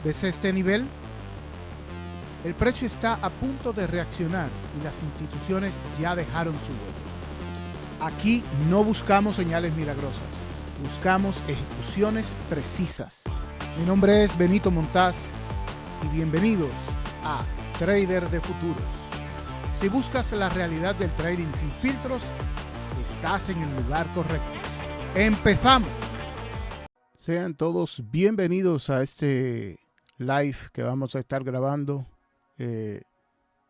¿Ves este nivel? El precio está a punto de reaccionar y las instituciones ya dejaron su huella. Aquí no buscamos señales milagrosas, buscamos ejecuciones precisas. Mi nombre es Benito Montaz y bienvenidos a Trader de Futuros. Si buscas la realidad del trading sin filtros, estás en el lugar correcto. ¡Empezamos! Sean todos bienvenidos a este live que vamos a estar grabando.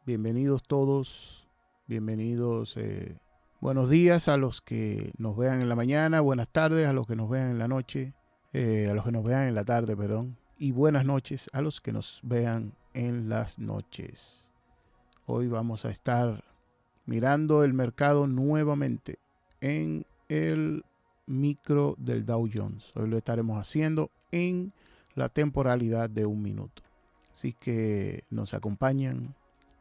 Bienvenidos todos, bienvenidos. Buenos días a los que nos vean en la mañana, buenas tardes a los que nos vean en la noche, a los que nos vean en la tarde, perdón, y buenas noches a los que nos vean en las noches. Hoy vamos a estar mirando el mercado nuevamente en el micro del Dow Jones. Hoy lo estaremos haciendo en la temporalidad de 1 minuto. Así que nos acompañan.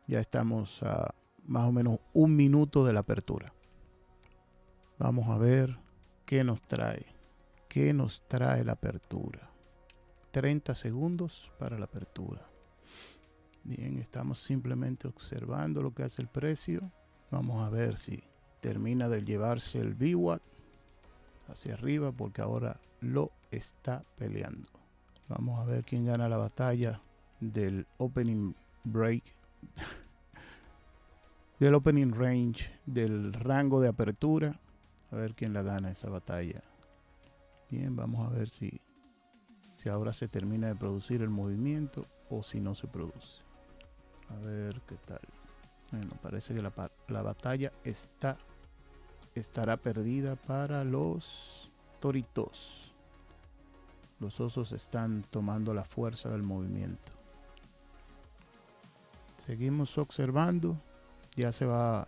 Ya estamos a más o menos 1 minuto de la apertura. Vamos a ver qué nos trae. ¿Qué nos trae la apertura? 30 segundos para la apertura. Bien, estamos simplemente observando lo que hace el precio. Vamos a ver si termina de llevarse el VWAP hacia arriba, porque ahora lo está peleando. Vamos a ver quién gana la batalla del opening break, del opening range, del rango de apertura. A ver quién la gana esa batalla. Bien, vamos a ver si ahora se termina de producir el movimiento o si no se produce. A ver qué tal. Bueno, parece que la batalla estará perdida para los toritos. Los osos están tomando la fuerza del movimiento. Seguimos observando. Ya se va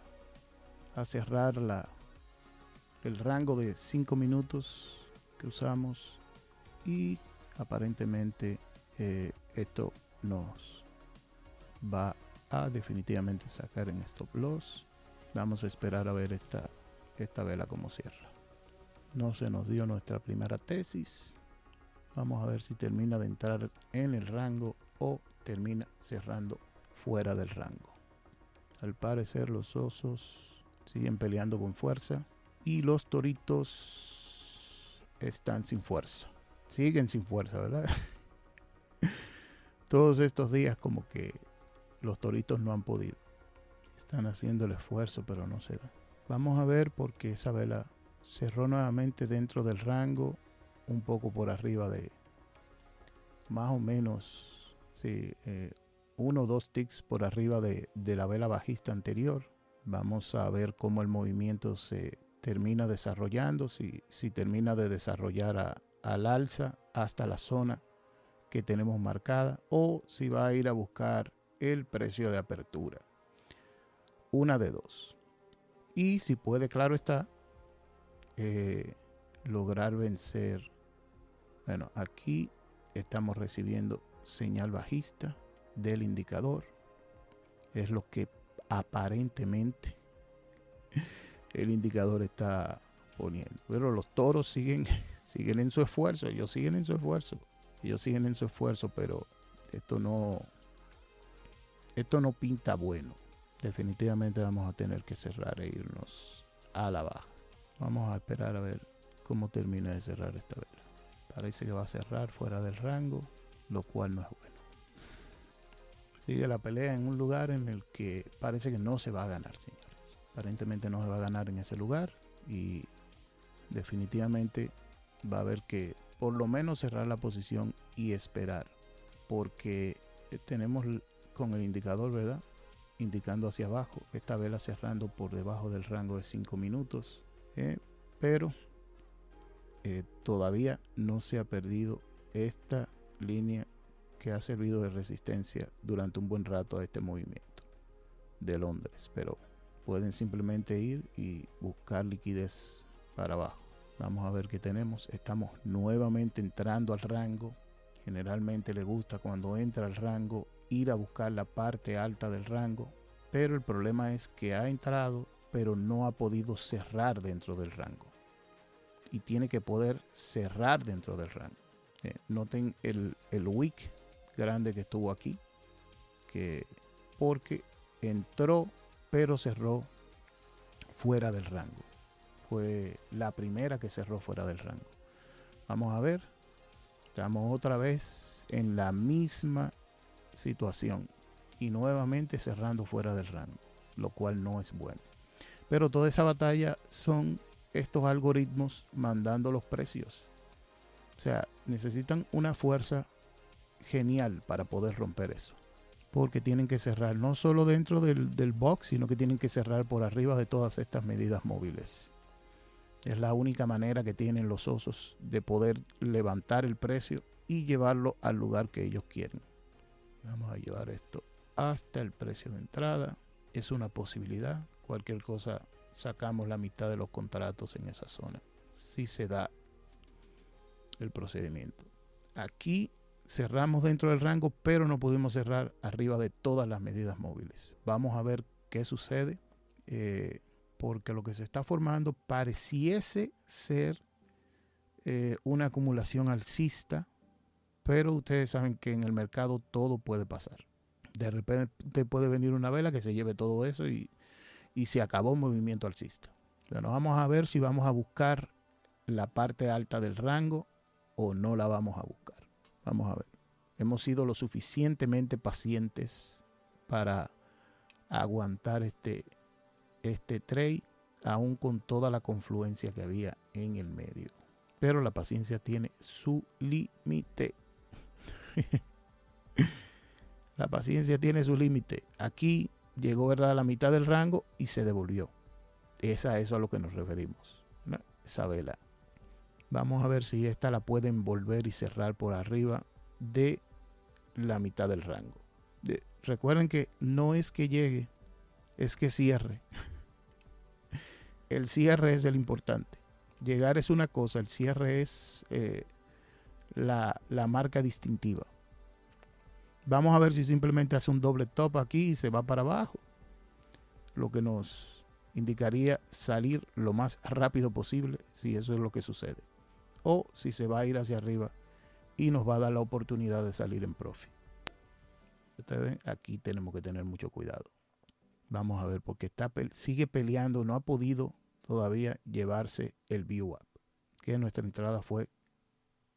a cerrar el rango de 5 minutos que usamos. Y aparentemente esto nos va a definitivamente sacar en stop loss. Vamos a esperar a ver esta vela como cierra. No se nos dio nuestra primera tesis. Vamos a ver si termina de entrar en el rango o termina cerrando fuera del rango. Al parecer los osos siguen peleando con fuerza y los toritos están sin fuerza. Siguen sin fuerza, ¿verdad? Todos estos días como que los toritos no han podido. Están haciendo el esfuerzo, pero no se da. Vamos a ver porque esa vela cerró nuevamente dentro del rango, un poco por arriba de más o menos, sí, 1 o 2 ticks por arriba de la vela bajista anterior. Vamos a ver cómo el movimiento se termina desarrollando, si termina de desarrollar al alza hasta la zona que tenemos marcada, o si va a ir a buscar el precio de apertura. Una de dos. Y si puede, claro está, lograr vencer. Bueno, aquí estamos recibiendo señal bajista del indicador. Es lo que aparentemente el indicador está poniendo. Pero los toros siguen en su esfuerzo. Ellos siguen en su esfuerzo. Pero esto no pinta bueno. Definitivamente vamos a tener que cerrar e irnos a la baja. Vamos a esperar a ver cómo termina de cerrar esta vela. Parece que va a cerrar fuera del rango, lo cual no es bueno. Sigue la pelea en un lugar en el que parece que no se va a ganar, señores. Aparentemente no se va a ganar en ese lugar y definitivamente va a haber que por lo menos cerrar la posición y esperar, porque tenemos con el indicador, ¿verdad?, indicando hacia abajo, esta vela cerrando por debajo del rango de 5 minutos, pero todavía no se ha perdido esta línea que ha servido de resistencia durante un buen rato a este movimiento de Londres, pero pueden simplemente ir y buscar liquidez para abajo. Vamos a ver qué tenemos. Estamos nuevamente entrando al rango. Generalmente le gusta cuando entra al rango ir a buscar la parte alta del rango, pero el problema es que ha entrado pero no ha podido cerrar dentro del rango y tiene que poder cerrar dentro del rango. Noten el wick grande que estuvo aquí, porque entró pero cerró fuera del rango. Fue la primera que cerró fuera del rango. Vamos a ver. Estamos otra vez en la misma situación y nuevamente cerrando fuera del rango, lo cual no es bueno. Pero toda esa batalla son estos algoritmos mandando los precios. O sea, necesitan una fuerza genial para poder romper eso. Porque tienen que cerrar no solo dentro del box, sino que tienen que cerrar por arriba de todas estas medidas móviles. Es la única manera que tienen los osos de poder levantar el precio y llevarlo al lugar que ellos quieren. Vamos a llevar esto hasta el precio de entrada. Es una posibilidad. Cualquier cosa, sacamos la mitad de los contratos en esa zona, si se da el procedimiento. Aquí cerramos dentro del rango, pero no pudimos cerrar arriba de todas las medidas móviles. Vamos a ver qué sucede, porque lo que se está formando pareciese ser una acumulación alcista, pero ustedes saben que en el mercado todo puede pasar. De repente puede venir una vela que se lleve todo eso y se acabó un movimiento alcista. Bueno, vamos a ver si vamos a buscar la parte alta del rango o no la vamos a buscar. Vamos a ver. Hemos sido lo suficientemente pacientes para aguantar este trade, aún con toda la confluencia que había en el medio. Pero la paciencia tiene su límite. La paciencia tiene su límite. Aquí llegó, ¿verdad?, a la mitad del rango y se devolvió. Es a eso a lo que nos referimos, ¿no? Esa vela. Vamos a ver si esta la pueden volver y cerrar por arriba de la mitad del rango. Recuerden que no es que llegue, es que cierre. El cierre es el importante. Llegar es una cosa, el cierre es la marca distintiva. Vamos a ver si simplemente hace un doble top aquí y se va para abajo, lo que nos indicaría salir lo más rápido posible, si eso es lo que sucede, o si se va a ir hacia arriba y nos va a dar la oportunidad de salir en profit. Ustedes ven, aquí tenemos que tener mucho cuidado. Vamos a ver, porque sigue peleando, no ha podido todavía llevarse el VWAP, que nuestra entrada fue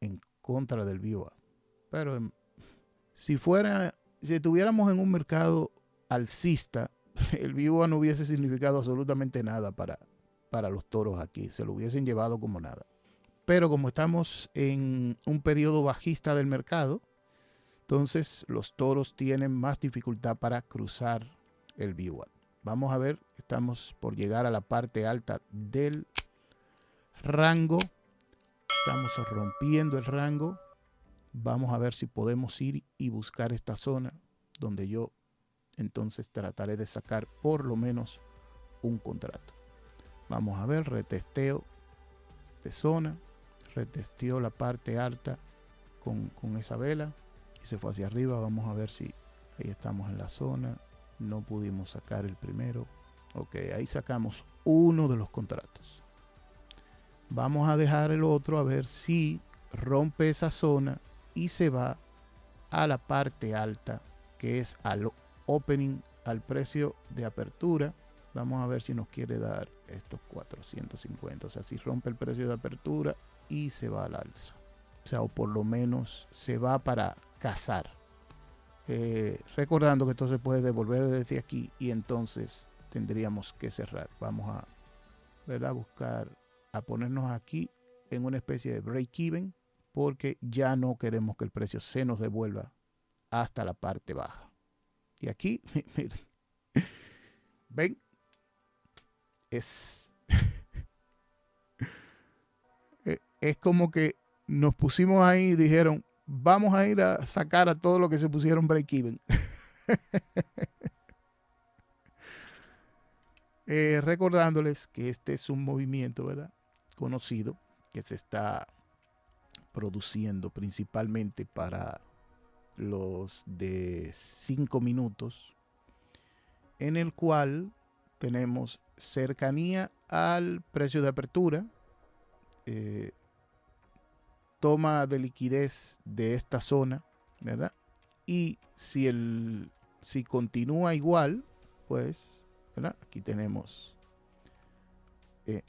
en contra del VWAP. Pero si estuviéramos en un mercado alcista, el VWAP no hubiese significado absolutamente nada para los toros aquí, se lo hubiesen llevado como nada. Pero como estamos en un periodo bajista del mercado, entonces los toros tienen más dificultad para cruzar el VWAP. Vamos a ver, estamos por llegar a la parte alta del rango. Estamos rompiendo el rango. Vamos a ver si podemos ir y buscar esta zona donde yo entonces trataré de sacar por lo menos un contrato. Vamos a ver, retesteo de zona. Retesteó la parte alta con esa vela y se fue hacia arriba. Vamos a ver si ahí estamos en la zona. No pudimos sacar el primero. Ok, ahí sacamos uno de los contratos. Vamos a dejar el otro a ver si rompe esa zona y se va a la parte alta, que es al opening, al precio de apertura. Vamos a ver si nos quiere dar estos 450. O sea, si rompe el precio de apertura y se va al alza. O sea, o por lo menos se va para cazar. Recordando que esto se puede devolver desde aquí y entonces tendríamos que cerrar. Vamos a, ¿verdad?, buscar, a ponernos aquí en una especie de break-even, porque ya no queremos que el precio se nos devuelva hasta la parte baja. Y aquí, miren, ven, es como que nos pusimos ahí y dijeron, vamos a ir a sacar a todo lo que se pusieron break-even. Recordándoles que este es un movimiento, ¿verdad?, conocido, que se está produciendo principalmente para los de 5 minutos, en el cual tenemos cercanía al precio de apertura, toma de liquidez de esta zona, ¿verdad?, Y si continúa igual, pues, ¿verdad? Aquí tenemos,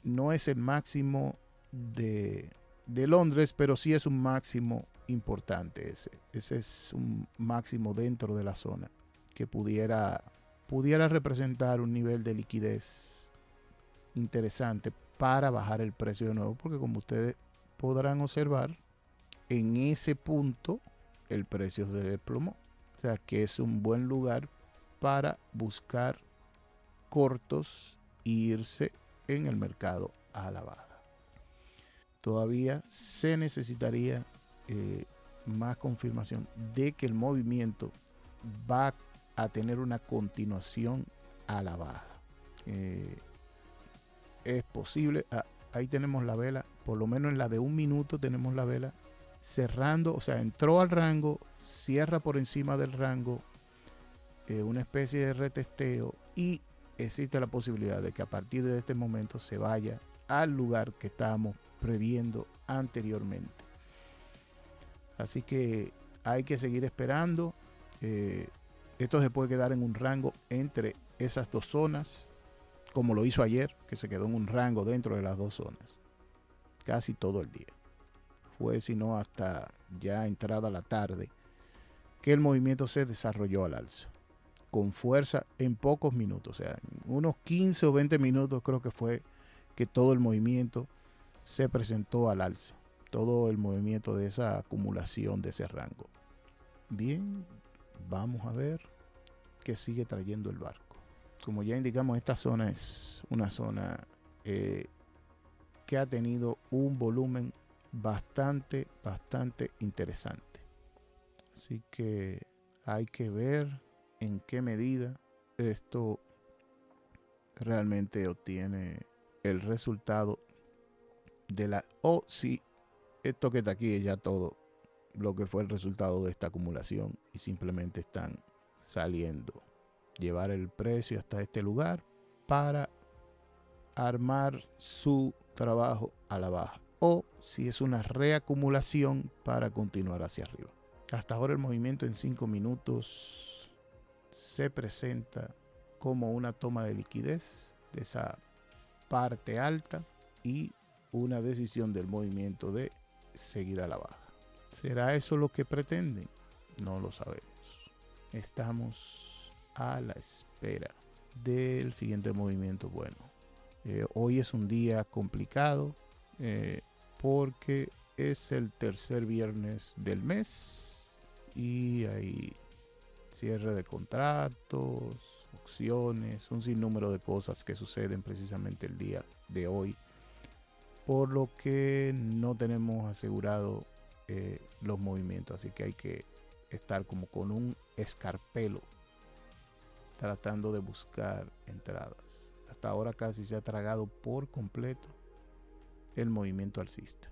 no es el máximo de Londres, pero sí es un máximo importante ese. Ese es un máximo dentro de la zona que pudiera representar un nivel de liquidez interesante para bajar el precio de nuevo, porque como ustedes podrán observar, en ese punto el precio se desplomó. O sea que es un buen lugar para buscar cortos e irse en el mercado a la baja. Todavía se necesitaría más confirmación de que el movimiento va a tener una continuación a la baja. Es posible, ahí tenemos la vela, por lo menos en la de 1 minuto tenemos la vela cerrando, o sea, entró al rango, cierra por encima del rango, una especie de retesteo, y existe la posibilidad de que a partir de este momento se vaya al lugar que estábamos previendo anteriormente. Así que hay que seguir esperando. Esto se puede quedar en un rango entre esas dos zonas, como lo hizo ayer, que se quedó en un rango dentro de las dos zonas casi todo el día. Fue sino hasta ya entrada la tarde que el movimiento se desarrolló al alza con fuerza en pocos minutos, o sea, en unos 15 o 20 minutos creo que fue que todo el movimiento se presentó al alza, todo el movimiento de esa acumulación de ese rango. Bien, vamos a ver qué sigue trayendo el barco. Como ya indicamos, esta zona es una zona que ha tenido un volumen bastante interesante. Así que hay que ver en qué medida esto realmente obtiene el resultado de la, o si esto que está aquí es ya todo lo que fue el resultado de esta acumulación y simplemente están saliendo, llevar el precio hasta este lugar para armar su trabajo a la baja, o si es una reacumulación para continuar hacia arriba. Hasta ahora el movimiento en 5 minutos se presenta como una toma de liquidez de esa parte alta y una decisión del movimiento de seguir a la baja. ¿Será eso lo que pretenden? No lo sabemos. Estamos a la espera del siguiente movimiento. Bueno, hoy es un día complicado porque es el tercer viernes del mes y hay cierre de contratos, opciones, un sinnúmero de cosas que suceden precisamente el día de hoy, por lo que no tenemos asegurado los movimientos, así que hay que estar como con un escarpelo tratando de buscar entradas. Hasta ahora casi se ha tragado por completo el movimiento alcista.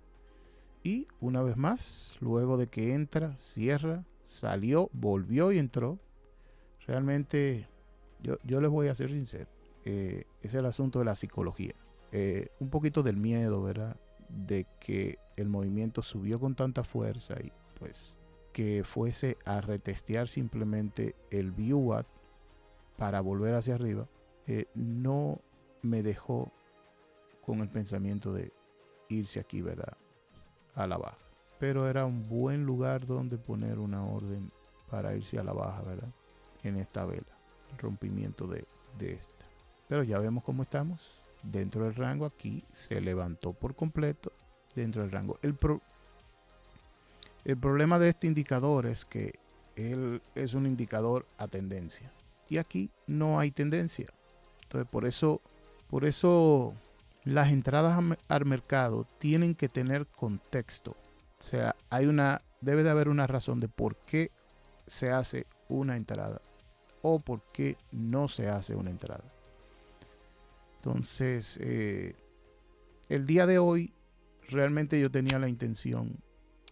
Y una vez más, luego de que entra, cierra, salió, volvió y entró, realmente yo les voy a ser sincero, es el asunto de la psicología. Un poquito del miedo, ¿verdad? De que el movimiento subió con tanta fuerza y pues que fuese a retestear simplemente el VWAP para volver hacia arriba, no me dejó con el pensamiento de irse aquí, ¿verdad?, a la baja. Pero era un buen lugar donde poner una orden para irse a la baja, ¿verdad?, en esta vela, el rompimiento de esta. Pero ya vemos cómo estamos dentro del rango. Aquí se levantó por completo dentro del rango. El problema de este indicador es que él es un indicador a tendencia y aquí no hay tendencia. Entonces por eso las entradas al mercado tienen que tener contexto. O sea, debe de haber una razón de por qué se hace una entrada o por qué no se hace una entrada. Entonces, el día de hoy realmente yo tenía la intención,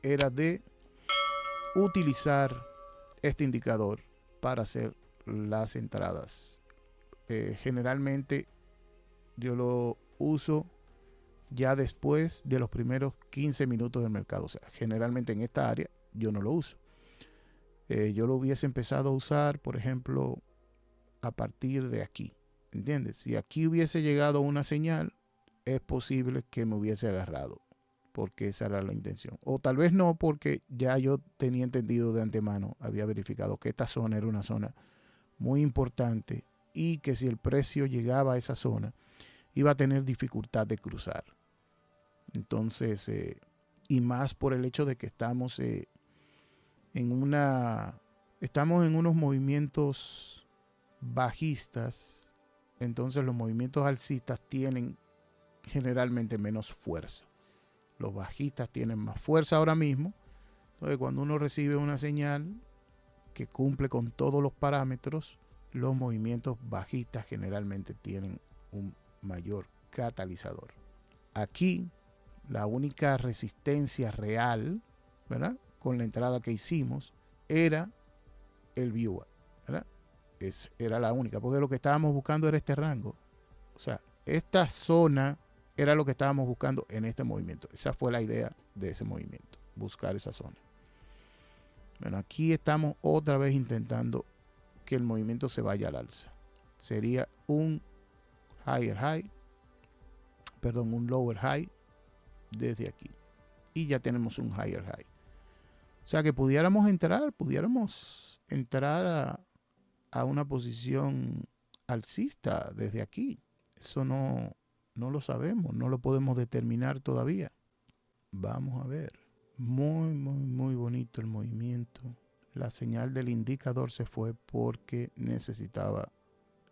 era de utilizar este indicador para hacer las entradas. Generalmente yo lo uso ya después de los primeros 15 minutos del mercado. O sea, generalmente en esta área yo no lo uso. Yo lo hubiese empezado a usar, por ejemplo, a partir de aquí. ¿Entiendes? Si aquí hubiese llegado una señal, es posible que me hubiese agarrado, porque esa era la intención. O tal vez no, porque ya yo tenía entendido de antemano, había verificado que esta zona era una zona muy importante y que si el precio llegaba a esa zona, iba a tener dificultad de cruzar. Entonces, y más por el hecho de que estamos en unos movimientos bajistas, entonces los movimientos alcistas tienen generalmente menos fuerza. Los bajistas tienen más fuerza ahora mismo. Entonces, cuando uno recibe una señal que cumple con todos los parámetros, los movimientos bajistas generalmente tienen un mayor catalizador. Aquí, la única resistencia real, ¿verdad?, con la entrada que hicimos, era el VWAP, ¿verdad? Era la única, porque lo que estábamos buscando era este rango. O sea, esta zona era lo que estábamos buscando en este movimiento. Esa fue la idea de ese movimiento, buscar esa zona. Bueno, aquí estamos otra vez intentando que el movimiento se vaya al alza. Sería un lower high desde aquí. Y ya tenemos un higher high. O sea que pudiéramos entrar a una posición alcista desde aquí. Eso no lo sabemos, no lo podemos determinar todavía. Vamos a ver. Muy, muy, muy bonito el movimiento. La señal del indicador se fue porque necesitaba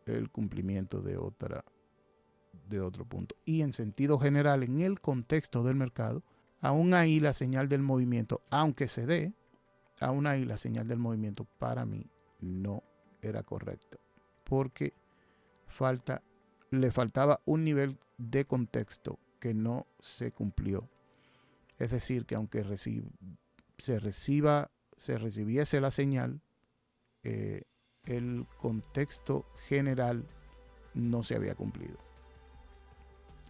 el cumplimiento de otro punto. Y en sentido general, en el contexto del mercado, aún ahí la señal del movimiento, aunque se dé, aún ahí la señal del movimiento para mí no era correcta. Porque le faltaba un nivel de contexto que no se cumplió. Es decir, que aunque se recibiese la señal, el contexto general no se había cumplido.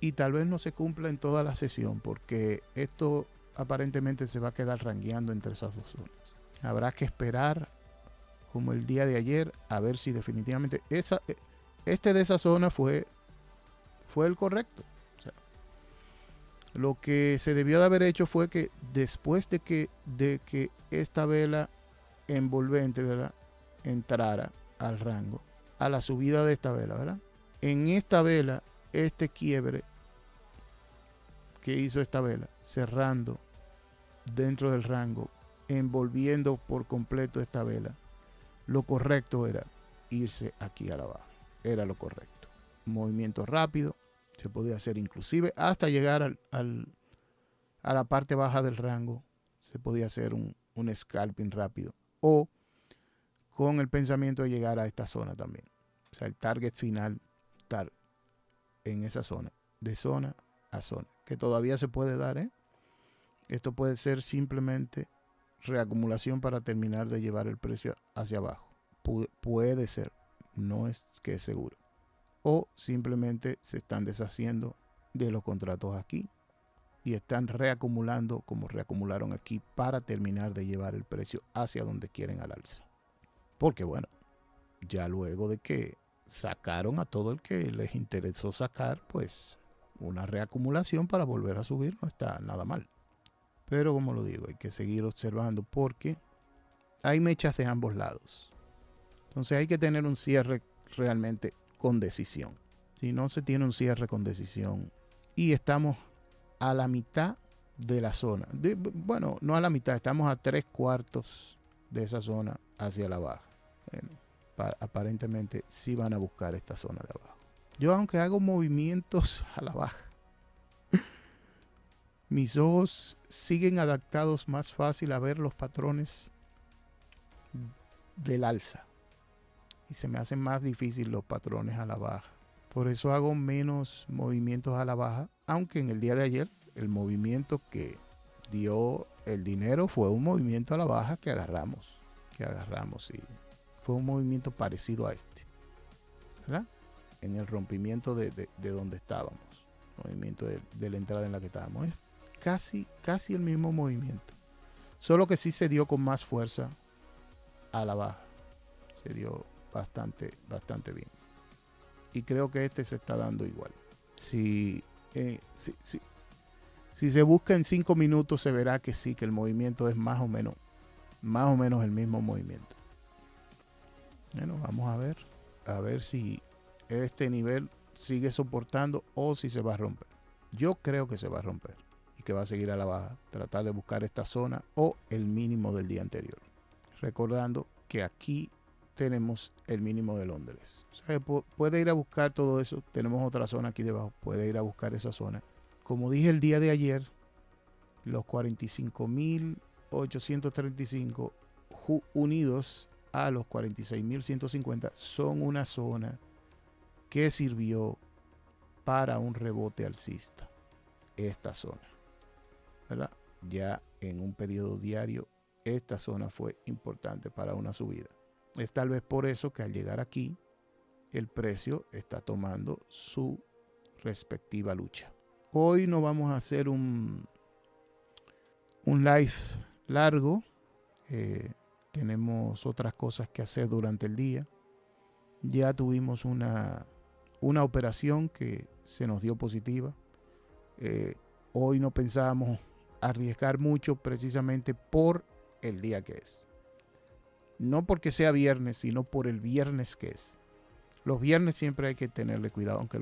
Y tal vez no se cumpla en toda la sesión, porque esto aparentemente se va a quedar rangueando entre esas dos zonas. Habrá que esperar, como el día de ayer, a ver si definitivamente de esa zona fue el correcto. O sea, lo que se debió de haber hecho fue que después de que esta vela envolvente, ¿verdad?, entrara al rango, a la subida de esta vela, ¿verdad?, en esta vela, este quiebre que hizo esta vela, cerrando dentro del rango, envolviendo por completo esta vela, lo correcto era irse aquí a la baja. Era lo correcto. Movimiento rápido, se podía hacer inclusive hasta llegar a la parte baja del rango. Se podía hacer un scalping rápido, o con el pensamiento de llegar a esta zona también. O sea, el target final estar en esa zona, de zona a zona, que todavía se puede dar, ¿eh? Esto puede ser simplemente reacumulación para terminar de llevar el precio hacia abajo. Puede ser, no es que es seguro. O simplemente se están deshaciendo de los contratos aquí y están reacumulando como reacumularon aquí para terminar de llevar el precio hacia donde quieren al alza. Porque bueno, ya luego de que sacaron a todo el que les interesó sacar, pues una reacumulación para volver a subir no está nada mal. Pero como lo digo, hay que seguir observando porque hay mechas de ambos lados. Entonces hay que tener un cierre realmente con decisión. Si no se tiene un cierre con decisión y estamos a la mitad de la zona, bueno, no a la mitad, estamos a 3/4 de esa zona hacia la baja. Bueno, aparentemente sí van a buscar esta zona de abajo. Yo, aunque hago movimientos a la baja, mis ojos siguen adaptados más fácil a ver los patrones del alza y se me hacen más difícil los patrones a la baja. Por eso hago menos movimientos a la baja, aunque en el día de ayer el movimiento que dio el dinero fue un movimiento a la baja que agarramos y fue un movimiento parecido a este, ¿verdad?, en el rompimiento de donde estábamos, movimiento de la entrada en la que estábamos. Es casi el mismo movimiento, solo que sí se dio con más fuerza a la baja. Se dio bastante bien. Y creo que este se está dando igual. Si se busca en 5 minutos, se verá que sí, que el movimiento es más o menos el mismo movimiento. Bueno, vamos a ver si este nivel sigue soportando o si se va a romper. Yo creo que se va a romper y que va a seguir a la baja. Tratar de buscar esta zona o el mínimo del día anterior. Recordando que aquí tenemos el mínimo de Londres. O sea, puede ir a buscar todo eso. Tenemos otra zona aquí debajo. Puede ir a buscar esa zona. Como dije el día de ayer, los 45.835 unidos a los 46.150 son una zona que sirvió para un rebote alcista. Esta zona, ¿verdad? Ya en un periodo diario, esta zona fue importante para una subida. Es tal vez por eso que al llegar aquí, el precio está tomando su respectiva lucha. Hoy no vamos a hacer un live largo. Tenemos otras cosas que hacer durante el día. Ya tuvimos una operación que se nos dio positiva. Hoy no pensábamos arriesgar mucho precisamente por el día que es. No porque sea viernes, sino por el viernes que es. Los viernes siempre hay que tenerle cuidado, aunque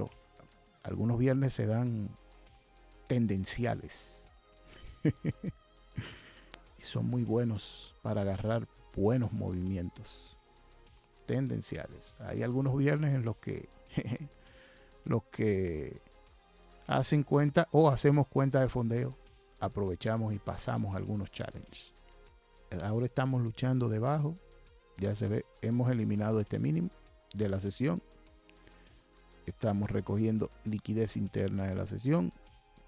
algunos viernes se dan tendenciales. Y son muy buenos para agarrar buenos movimientos tendenciales. Hay algunos viernes en los que hacen cuenta o hacemos cuenta de fondeo, aprovechamos y pasamos algunos challenges. Ahora estamos luchando debajo, ya se ve, hemos eliminado este mínimo de la sesión, estamos recogiendo liquidez interna de la sesión,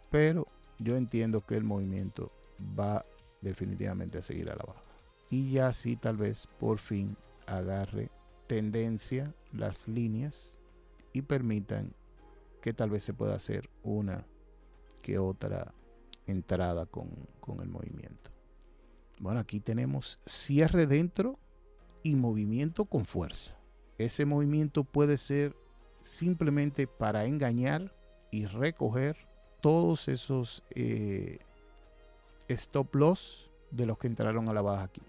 pero yo entiendo que el movimiento va definitivamente a seguir a la baja. Y ya sí, tal vez por fin agarre tendencia las líneas y permitan que tal vez se pueda hacer una que otra entrada con el movimiento. Bueno, aquí tenemos cierre dentro y movimiento con fuerza. Ese movimiento puede ser simplemente para engañar y recoger todos esos stop loss de los que entraron a la baja aquí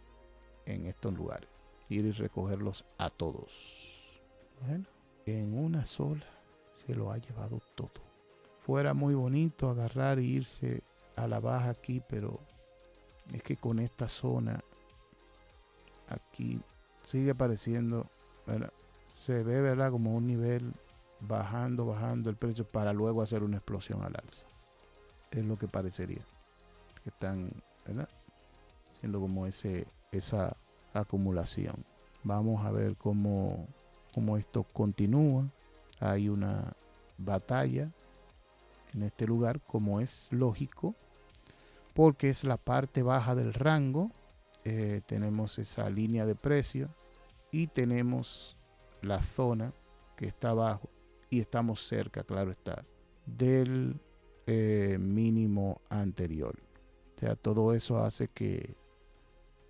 en estos lugares. Ir y recogerlos a todos. Bueno, en una sola se lo ha llevado todo. Fuera muy bonito agarrar e irse a la baja aquí, pero es que con esta zona aquí sigue apareciendo, ¿verdad? Se ve, ¿verdad?, como un nivel bajando el precio para luego hacer una explosión al alza. Es lo que parecería que están, ¿verdad?, haciendo como esa acumulación. Vamos a ver cómo esto continúa. Hay una batalla en este lugar, como es lógico, porque es la parte baja del rango. Tenemos esa línea de precio y tenemos la zona que está abajo y estamos cerca, claro está, del mínimo anterior. O sea, todo eso hace que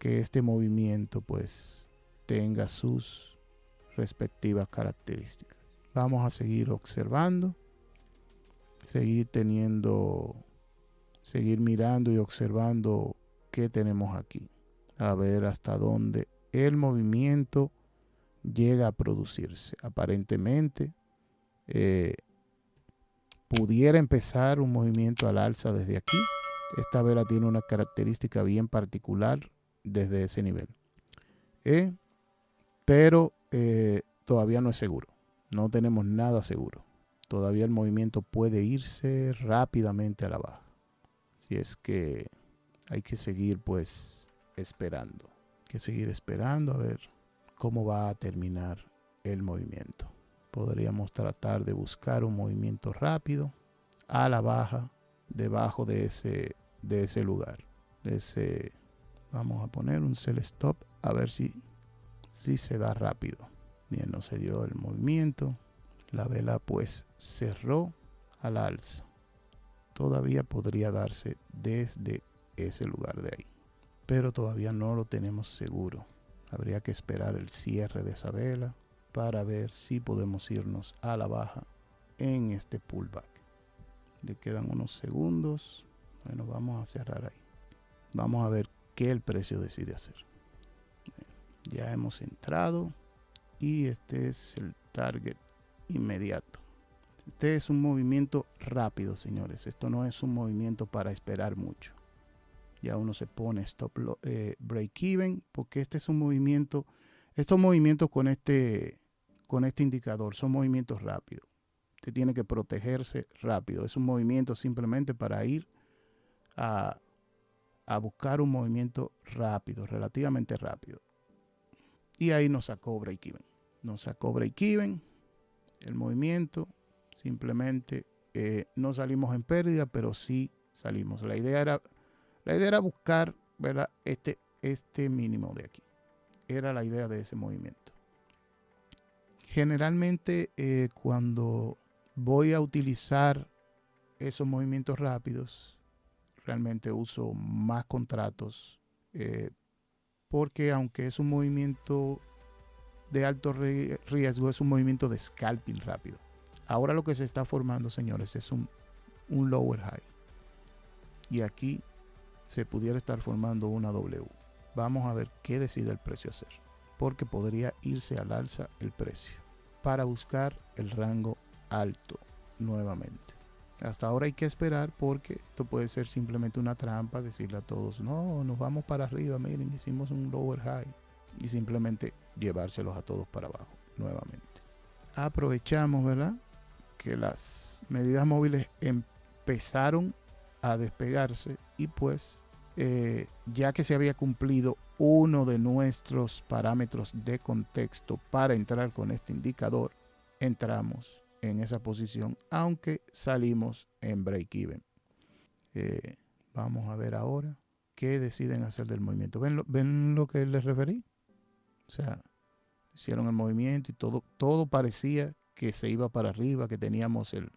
este movimiento pues tenga sus respectivas características. Vamos a seguir observando, seguir mirando y observando qué tenemos aquí. A ver hasta dónde el movimiento llega a producirse. Aparentemente pudiera empezar un movimiento al alza desde aquí. Esta vela tiene una característica bien particular desde ese nivel. Pero todavía no es seguro. No tenemos nada seguro. Todavía el movimiento puede irse rápidamente a la baja. Así es que hay que seguir pues esperando. Hay que seguir esperando a ver cómo va a terminar el movimiento. Podríamos tratar de buscar un movimiento rápido a la baja debajo de ese lugar. Vamos a poner un sell stop a ver si se da rápido. Bien, no se dio el movimiento. La vela pues cerró al alza. Todavía podría darse desde ese lugar de ahí, pero todavía no lo tenemos seguro. Habría que esperar el cierre de esa vela para ver si podemos irnos a la baja en este pullback. Le quedan unos segundos. Bueno, vamos a cerrar ahí. Vamos a ver qué el precio decide hacer. Ya hemos entrado y este es el target inmediato. Este es un movimiento rápido, señores. Esto no es un movimiento para esperar mucho. Ya uno se pone stop break even, porque este es un movimiento. Estos movimientos con este indicador son movimientos rápidos. Usted tiene que protegerse rápido. Es un movimiento simplemente para ir a buscar un movimiento rápido, relativamente rápido. Y ahí nos sacó break even. Nos sacó break even el movimiento. Simplemente no salimos en pérdida, pero sí salimos. La idea era buscar, ¿verdad? Este mínimo de aquí. Era la idea de ese movimiento. Generalmente cuando voy a utilizar esos movimientos rápidos, realmente uso más contratos porque aunque es un movimiento de alto riesgo, es un movimiento de scalping rápido. Ahora lo que se está formando, señores, es un lower high. Y aquí se pudiera estar formando una W. Vamos a ver qué decide el precio hacer. Porque podría irse al alza el precio para buscar el rango alto nuevamente. Hasta ahora hay que esperar porque esto puede ser simplemente una trampa, decirle a todos, no, nos vamos para arriba, miren, hicimos un lower high. Y simplemente llevárselos a todos para abajo nuevamente. Aprovechamos, ¿verdad?, que las medidas móviles empezaron a despegarse y pues ya que se había cumplido uno de nuestros parámetros de contexto para entrar con este indicador, entramos en esa posición, aunque salimos en break-even. Vamos a ver ahora qué deciden hacer del movimiento. ¿Ven lo que les referí? O sea, hicieron el movimiento y todo parecía que se iba para arriba, que teníamos el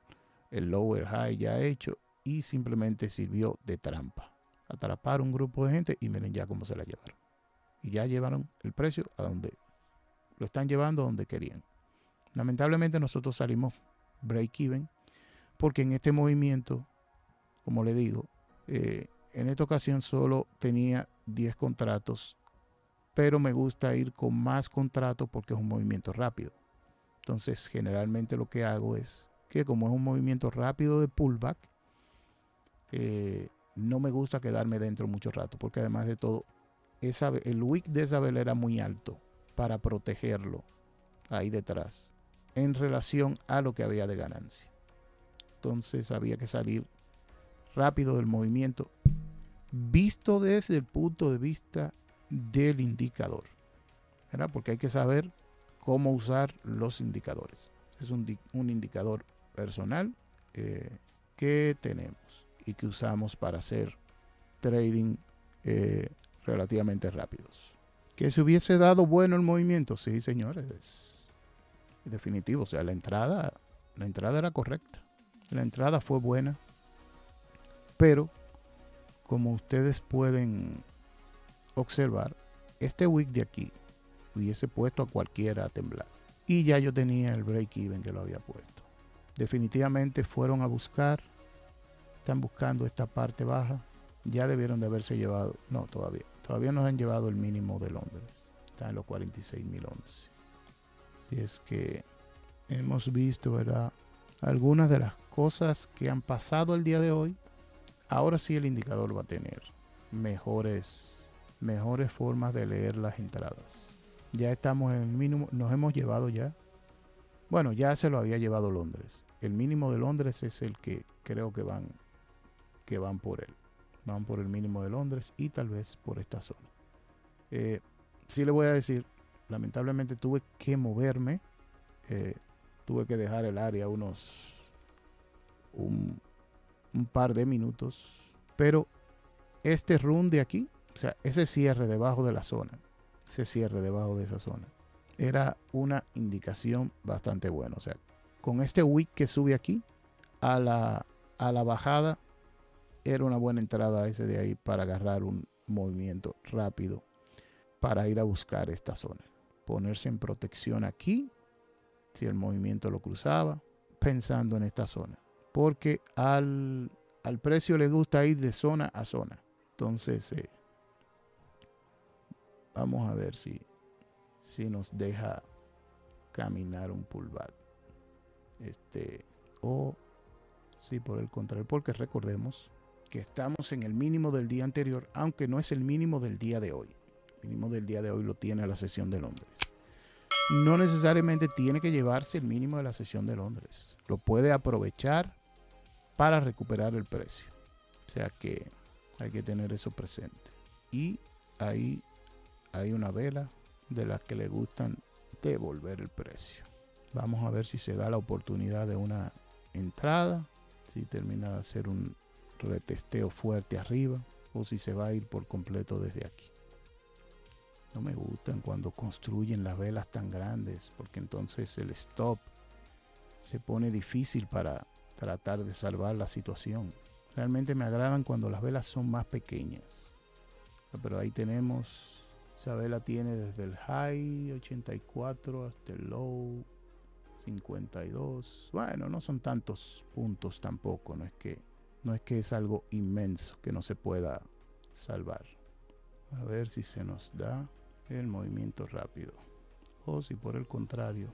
lower high ya hecho y simplemente sirvió de trampa. Atrapar un grupo de gente y miren ya cómo se la llevaron. Y ya llevaron el precio a donde lo están llevando, a donde querían. Lamentablemente nosotros salimos break even porque en este movimiento, como le digo, en esta ocasión solo tenía 10 contratos, pero me gusta ir con más contratos porque es un movimiento rápido. Entonces generalmente lo que hago es que como es un movimiento rápido de pullback, no me gusta quedarme dentro mucho rato, porque además de todo, el wick de esa vela era muy alto para protegerlo ahí detrás en relación a lo que había de ganancia. Entonces había que salir rápido del movimiento visto desde el punto de vista del indicador, ¿verdad? Porque hay que saber cómo usar los indicadores. Es un indicador personal que tenemos y que usamos para hacer trading relativamente rápidos. ¿Que se hubiese dado bueno el movimiento? Sí, señores, es definitivo. O sea, la entrada era correcta. La entrada fue buena, pero como ustedes pueden observar, este wick de aquí hubiese puesto a cualquiera a temblar. Y ya yo tenía el break-even que lo había puesto. Definitivamente fueron a buscar, están buscando esta parte baja. Ya debieron de haberse llevado, no, todavía nos han llevado el mínimo de Londres. Está en los 46.011. Así es que hemos visto, ¿verdad?, algunas de las cosas que han pasado el día de hoy. Ahora sí el indicador va a tener mejores formas de leer las entradas. Ya estamos en el mínimo, nos hemos llevado ya. Bueno, ya se lo había llevado Londres. El mínimo de Londres es el que creo que van por él. Van por el mínimo de Londres y tal vez por esta zona. Sí le voy a decir, lamentablemente tuve que moverme. Tuve que dejar el área un par de minutos. Pero este run de aquí, o sea, ese cierre debajo de la zona, ese cierre debajo de esa zona, era una indicación bastante buena. O sea, con este wick que sube aquí a la bajada, era una buena entrada ese de ahí para agarrar un movimiento rápido para ir a buscar esta zona. Ponerse en protección aquí, si el movimiento lo cruzaba, pensando en esta zona. Porque al precio le gusta ir de zona a zona. Entonces, vamos a ver si nos deja caminar un pullback. O si por el contrario, porque recordemos que estamos en el mínimo del día anterior, aunque no es el mínimo del día de hoy. El mínimo del día de hoy lo tiene la sesión de Londres. No necesariamente tiene que llevarse el mínimo de la sesión de Londres. Lo puede aprovechar para recuperar el precio. O sea que hay que tener eso presente. Y ahí hay una vela de las que le gustan devolver el precio. Vamos a ver si se da la oportunidad de una entrada, si termina de hacer un retesteo fuerte arriba o si se va a ir por completo desde aquí. No me gustan cuando construyen las velas tan grandes, porque entonces el stop se pone difícil para tratar de salvar la situación. Realmente me agradan cuando las velas son más pequeñas. Pero ahí tenemos, esa vela tiene desde el high 84 hasta el low 52. Bueno, no son tantos puntos tampoco, no es que es algo inmenso que no se pueda salvar. A ver si se nos da el movimiento rápido, o si por el contrario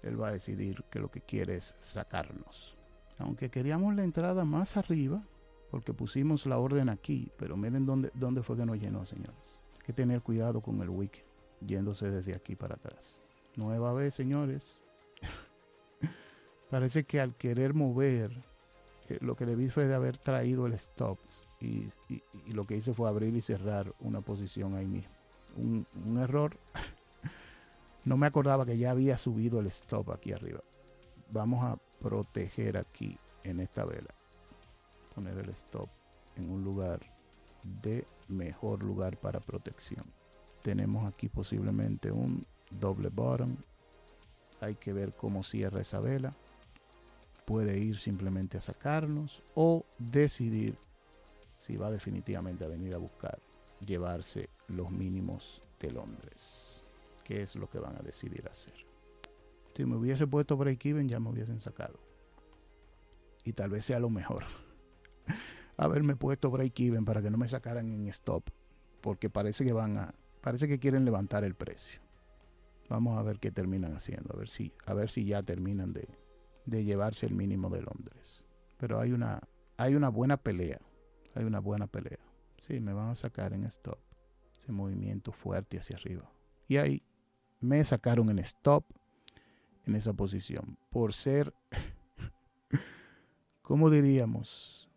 él va a decidir que lo que quiere es sacarnos. Aunque queríamos la entrada más arriba porque pusimos la orden aquí, pero miren dónde fue que nos llenó, señores. Hay que tener cuidado con el wick yéndose desde aquí para atrás. Nueva vez, señores. Parece que al querer mover, lo que debí fue de haber traído el stop y lo que hice fue abrir y cerrar una posición ahí mismo. Un error. No me acordaba que ya había subido el stop aquí arriba. Vamos a proteger aquí en esta vela. Poner el stop en un lugar de mejor lugar para protección. Tenemos aquí posiblemente un doble bottom. Hay que ver cómo cierra esa vela. Puede ir simplemente a sacarnos o decidir si va definitivamente a venir a buscar llevarse los mínimos de Londres, que es lo que van a decidir hacer. Si me hubiese puesto break-even ya me hubiesen sacado, y tal vez sea lo mejor haberme puesto break-even para que no me sacaran en stop, porque parece que quieren levantar el precio. Vamos a ver qué terminan haciendo, a ver si ya terminan de llevarse el mínimo de Londres. Pero hay una buena pelea. Hay una buena pelea. Sí, me van a sacar en stop. Ese movimiento fuerte hacia arriba. Y ahí me sacaron en stop en esa posición. Por ser, ¿cómo diríamos?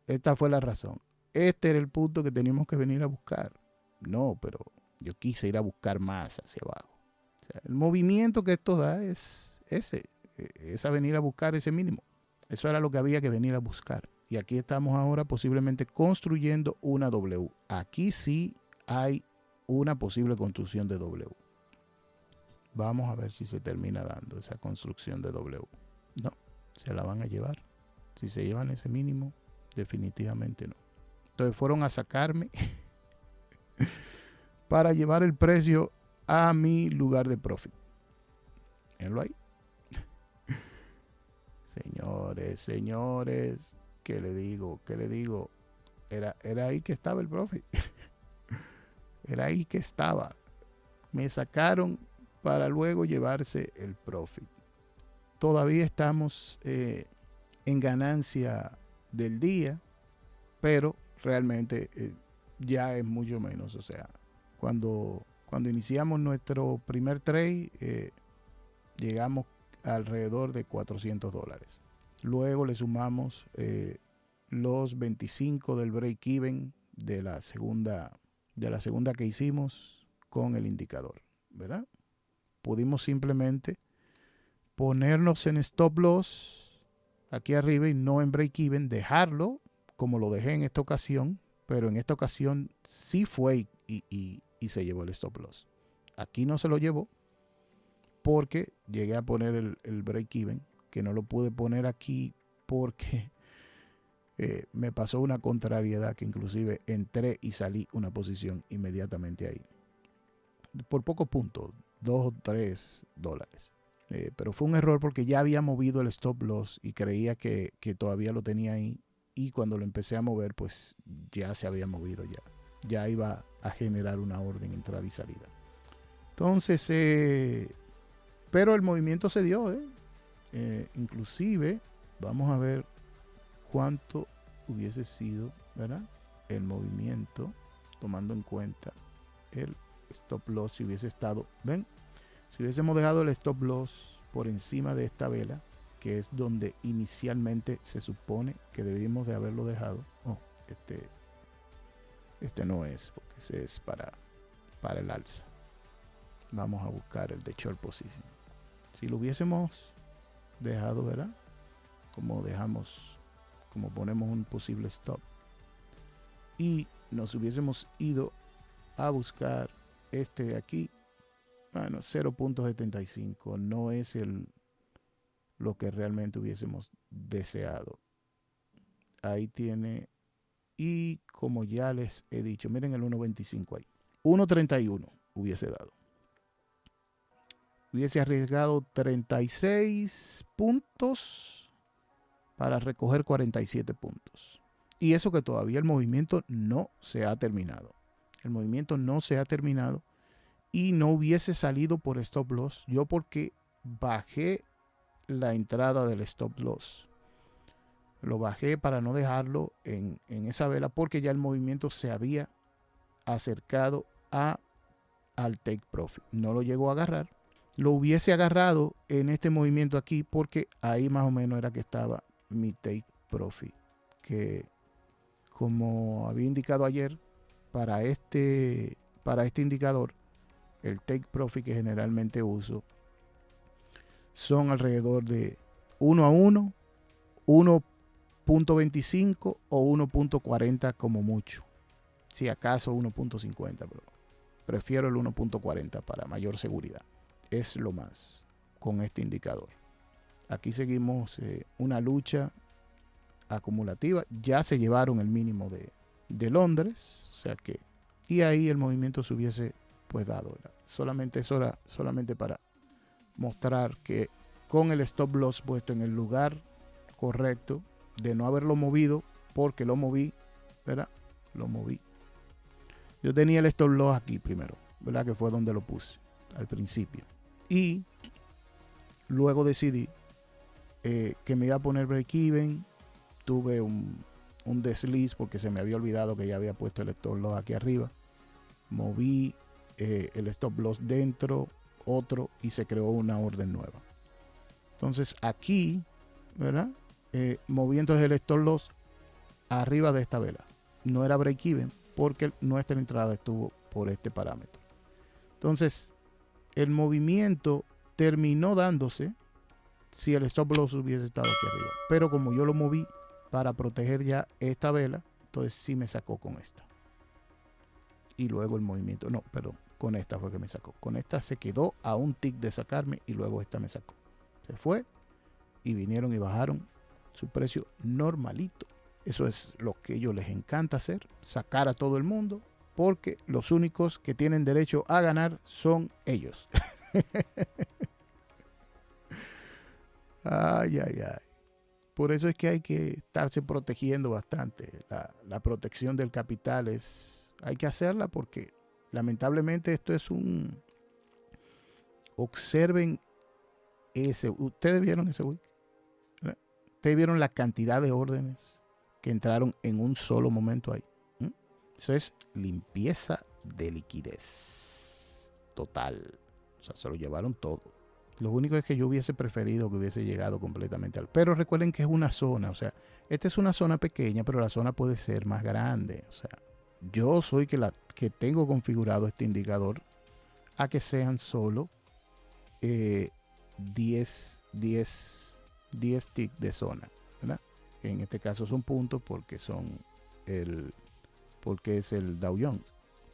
Esta fue la razón. Este era el punto que teníamos que venir a buscar. No, pero yo quise ir a buscar más hacia abajo. O sea, el movimiento que esto da es a venir a buscar ese mínimo. Eso era lo que había que venir a buscar. Y aquí estamos ahora posiblemente construyendo una W. Aquí sí hay una posible construcción de W. Vamos a ver si se termina dando esa construcción de W. No, se la van a llevar. Si se llevan ese mínimo, definitivamente no. Entonces fueron a sacarme para llevar el precio a mi lugar de profit. Véanlo ahí. Señores, ¿qué le digo? Era ahí que estaba el profit. Era ahí que estaba. Me sacaron para luego llevarse el profit. Todavía estamos en ganancia del día, pero realmente ya es mucho menos. O sea, cuando iniciamos nuestro primer trade, llegamos alrededor de $400. Luego le sumamos los 25 del break-even de la segunda que hicimos con el indicador, ¿verdad? Pudimos simplemente ponernos en stop loss aquí arriba y no en break-even, dejarlo como lo dejé en esta ocasión, pero en esta ocasión sí fue y se llevó el stop loss. Aquí no se lo llevó porque llegué a poner el break-even, que no lo pude poner aquí porque me pasó una contrariedad que inclusive entré y salí una posición inmediatamente ahí. Por pocos puntos, $2 o $3. Pero fue un error porque ya había movido el stop loss y creía que todavía lo tenía ahí. Y cuando lo empecé a mover, pues ya se había movido ya. Ya iba a generar una orden entrada y salida. Entonces, pero el movimiento se dio. Inclusive, vamos a ver cuánto hubiese sido, ¿verdad? El movimiento, tomando en cuenta el stop loss, si hubiese estado, ¿ven? Si hubiésemos dejado el stop loss por encima de esta vela, que es donde inicialmente se supone que debimos de haberlo dejado. Este no es, porque ese es para el alza. Vamos a buscar el de short position. Si lo hubiésemos dejado, ¿verdad? Como ponemos un posible stop. Y nos hubiésemos ido a buscar este de aquí. Bueno, 0.75 no es lo que realmente hubiésemos deseado. Ahí tiene. Y como ya les he dicho, miren el 1.25 ahí. 1.31 hubiese dado. Hubiese arriesgado 36 puntos para recoger 47 puntos. Y eso que todavía el movimiento no se ha terminado. El movimiento no se ha terminado y no hubiese salido por stop loss. Yo porque bajé la entrada del stop loss. Lo bajé para no dejarlo en esa vela porque ya el movimiento se había acercado al take profit. No lo llegó a agarrar. Lo hubiese agarrado en este movimiento aquí porque ahí más o menos era que estaba mi take profit. Que como había indicado ayer, para este indicador, el take profit que generalmente uso son alrededor de 1 a 1, 1.25 o 1.40 como mucho. Si acaso 1.50, pero prefiero el 1.40 para mayor seguridad. Es lo más con este indicador. Aquí seguimos una lucha acumulativa. Ya se llevaron el mínimo de Londres, o sea que, y ahí el movimiento se hubiese pues dado, ¿verdad? Solamente eso era solamente para mostrar que con el stop loss puesto en el lugar correcto, de no haberlo movido, porque lo moví, ¿verdad? Lo moví. Yo tenía el stop loss aquí primero, ¿verdad? Que fue donde lo puse al principio. Y luego decidí que me iba a poner break even. Tuve un desliz porque se me había olvidado que ya había puesto el stop loss aquí arriba. Moví el stop loss dentro, otro, y se creó una orden nueva. Entonces aquí, ¿verdad? Moví entonces el stop loss arriba de esta vela. No era break even porque nuestra entrada estuvo por este parámetro. Entonces, el movimiento terminó dándose si el stop loss hubiese estado aquí arriba. Pero como yo lo moví para proteger ya esta vela, entonces sí me sacó con esta. Y luego el movimiento, no, perdón, con esta fue que me sacó. Con esta se quedó a un tick de sacarme y luego esta me sacó. Se fue y vinieron y bajaron su precio normalito. Eso es lo que a ellos les encanta hacer, sacar a todo el mundo, porque los únicos que tienen derecho a ganar son ellos. Ay, ay, ay. Por eso es que hay que estarse protegiendo bastante. La protección del capital hay que hacerla porque lamentablemente esto es observen ese. Ustedes vieron ese week. Ustedes vieron la cantidad de órdenes que entraron en un solo momento ahí. Eso es limpieza de liquidez total. O sea, se lo llevaron todo. Lo único es que yo hubiese preferido que hubiese llegado completamente al... Pero recuerden que es una zona. O sea, esta es una zona pequeña, pero la zona puede ser más grande. O sea, yo soy que tengo configurado este indicador a que sean solo 10 ticks de zona, ¿verdad? En este caso son puntos porque es el Dow Jones.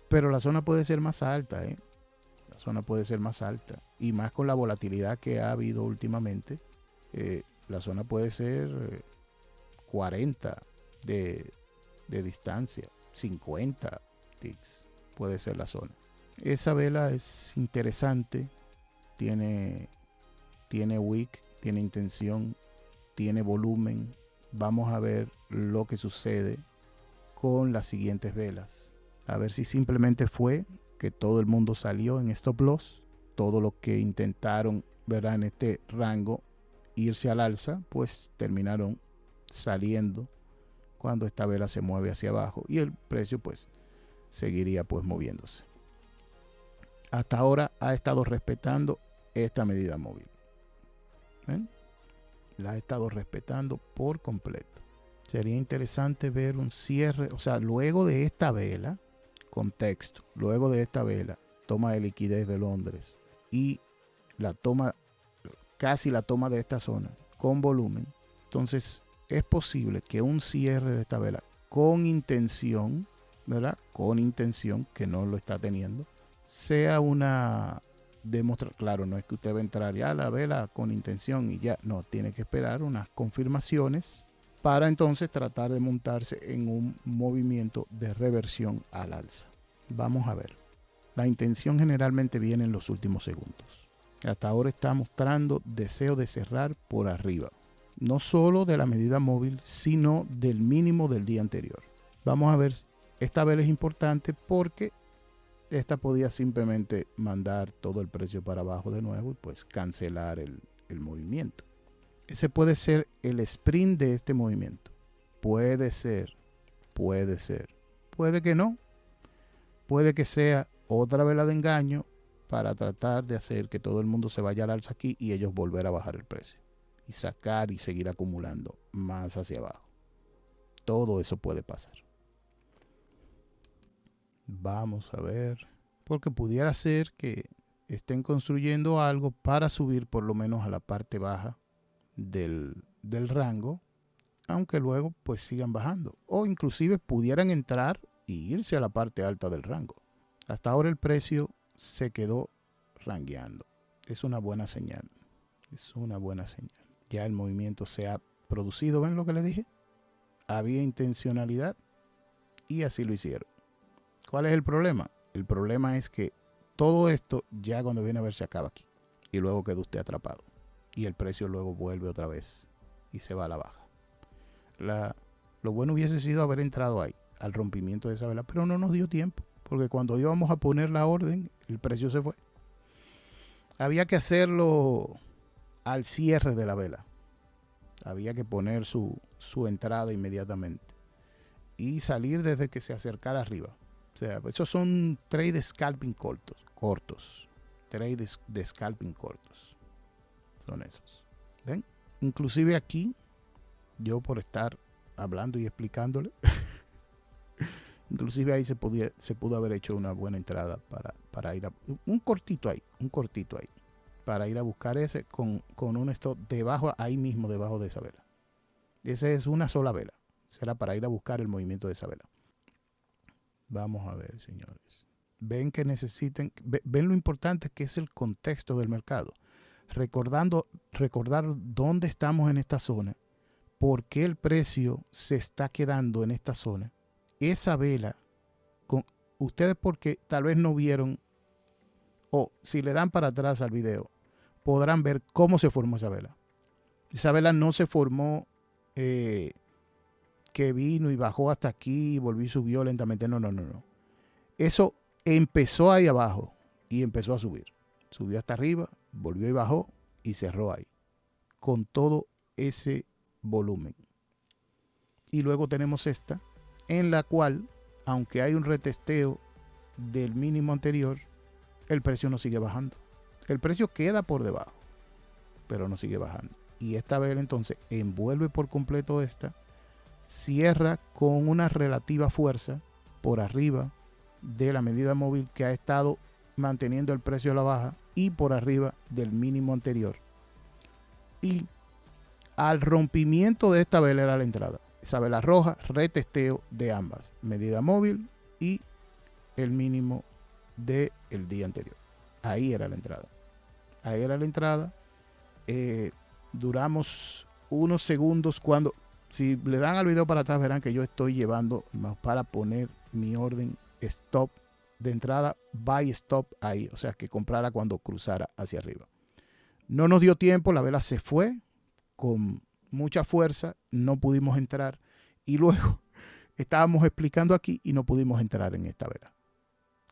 Pero la zona puede ser más alta, ¿eh? La zona puede ser más alta. Y más con la volatilidad que ha habido últimamente, la zona puede ser 40, de distancia, 50 ticks puede ser la zona. Esa vela es interesante, tiene wick, tiene intención, tiene volumen. Vamos a ver lo que sucede con las siguientes velas. A ver si simplemente fue que todo el mundo salió en stop loss. Todo lo que intentaron, ¿verdad?, en este rango irse al alza, pues terminaron saliendo cuando esta vela se mueve hacia abajo y el precio pues seguiría pues moviéndose. Hasta ahora ha estado respetando esta medida móvil. ¿Ven? La ha estado respetando por completo. Sería interesante ver un cierre, o sea, luego de esta vela, contexto, luego de esta vela, toma de liquidez de Londres y casi la toma de esta zona con volumen. Entonces es posible que un cierre de esta vela con intención, ¿verdad?, con intención, que no lo está teniendo, sea una demostración. Claro, no es que usted va a entrar ya a la vela con intención y ya, no, tiene que esperar unas confirmaciones para entonces tratar de montarse en un movimiento de reversión al alza. Vamos a ver. La intención generalmente viene en los últimos segundos. Hasta ahora está mostrando deseo de cerrar por arriba, no solo de la medida móvil, sino del mínimo del día anterior. Vamos a ver, esta vela es importante porque esta podía simplemente mandar todo el precio para abajo de nuevo y pues cancelar el movimiento. Ese puede ser el sprint de este movimiento. Puede ser. Puede que no. Puede que sea otra vela de engaño para tratar de hacer que todo el mundo se vaya al alza aquí y ellos volver a bajar el precio y sacar y seguir acumulando más hacia abajo. Todo eso puede pasar. Vamos a ver, porque pudiera ser que estén construyendo algo para subir por lo menos a la parte baja del rango, aunque luego pues sigan bajando, o inclusive pudieran entrar y irse a la parte alta del rango. Hasta ahora el precio se quedó rangueando. Es una buena señal. Ya el movimiento se ha producido. ¿Ven lo que les dije? Había intencionalidad y así lo hicieron. ¿Cuál es el problema? El problema es que todo esto ya cuando viene a ver se acaba aquí y luego queda usted atrapado y el precio luego vuelve otra vez y se va a la baja. Lo bueno hubiese sido haber entrado ahí al rompimiento de esa vela, pero no nos dio tiempo porque cuando íbamos a poner la orden el precio se fue. Había que hacerlo al cierre de la vela. Había que poner su entrada inmediatamente y salir desde que se acercara arriba. O sea, esos son trades scalping cortos. Trades de scalping cortos. Son esos. ¿Ven? Inclusive aquí, yo por estar hablando y explicándole, inclusive ahí se pudo haber hecho una buena entrada para ir a un cortito ahí, para ir a buscar ese con un stop debajo, ahí mismo debajo de esa vela. Esa es una sola vela. Será para ir a buscar el movimiento de esa vela. Vamos a ver, señores. Ven que ven lo importante que es el contexto del mercado. Recordar dónde estamos en esta zona, por qué el precio se está quedando en esta zona. Esa vela, ustedes porque tal vez no vieron, o si le dan para atrás al video, podrán ver cómo se formó esa vela. Esa vela no se formó que vino y bajó hasta aquí y volvió y subió lentamente. No. Eso empezó ahí abajo y empezó a subir. Subió hasta arriba, volvió y bajó y cerró ahí. Con todo ese volumen. Y luego tenemos esta, en la cual, aunque hay un retesteo del mínimo anterior, el precio no sigue bajando. El precio queda por debajo, pero no sigue bajando. Y esta vela entonces envuelve por completo esta, cierra con una relativa fuerza por arriba de la medida móvil que ha estado manteniendo el precio a la baja y por arriba del mínimo anterior. Y al rompimiento de esta vela era la entrada. Esa vela roja, retesteo de ambas, medida móvil y el mínimo del día anterior. Ahí era la entrada. Duramos unos segundos cuando Si le dan al video para atrás, verán que yo estoy llevando para poner mi orden stop de entrada, buy stop ahí. O sea, que comprara cuando cruzara hacia arriba. No nos dio tiempo, la vela se fue con mucha fuerza, no pudimos entrar. Y luego estábamos explicando aquí y no pudimos entrar en esta vela,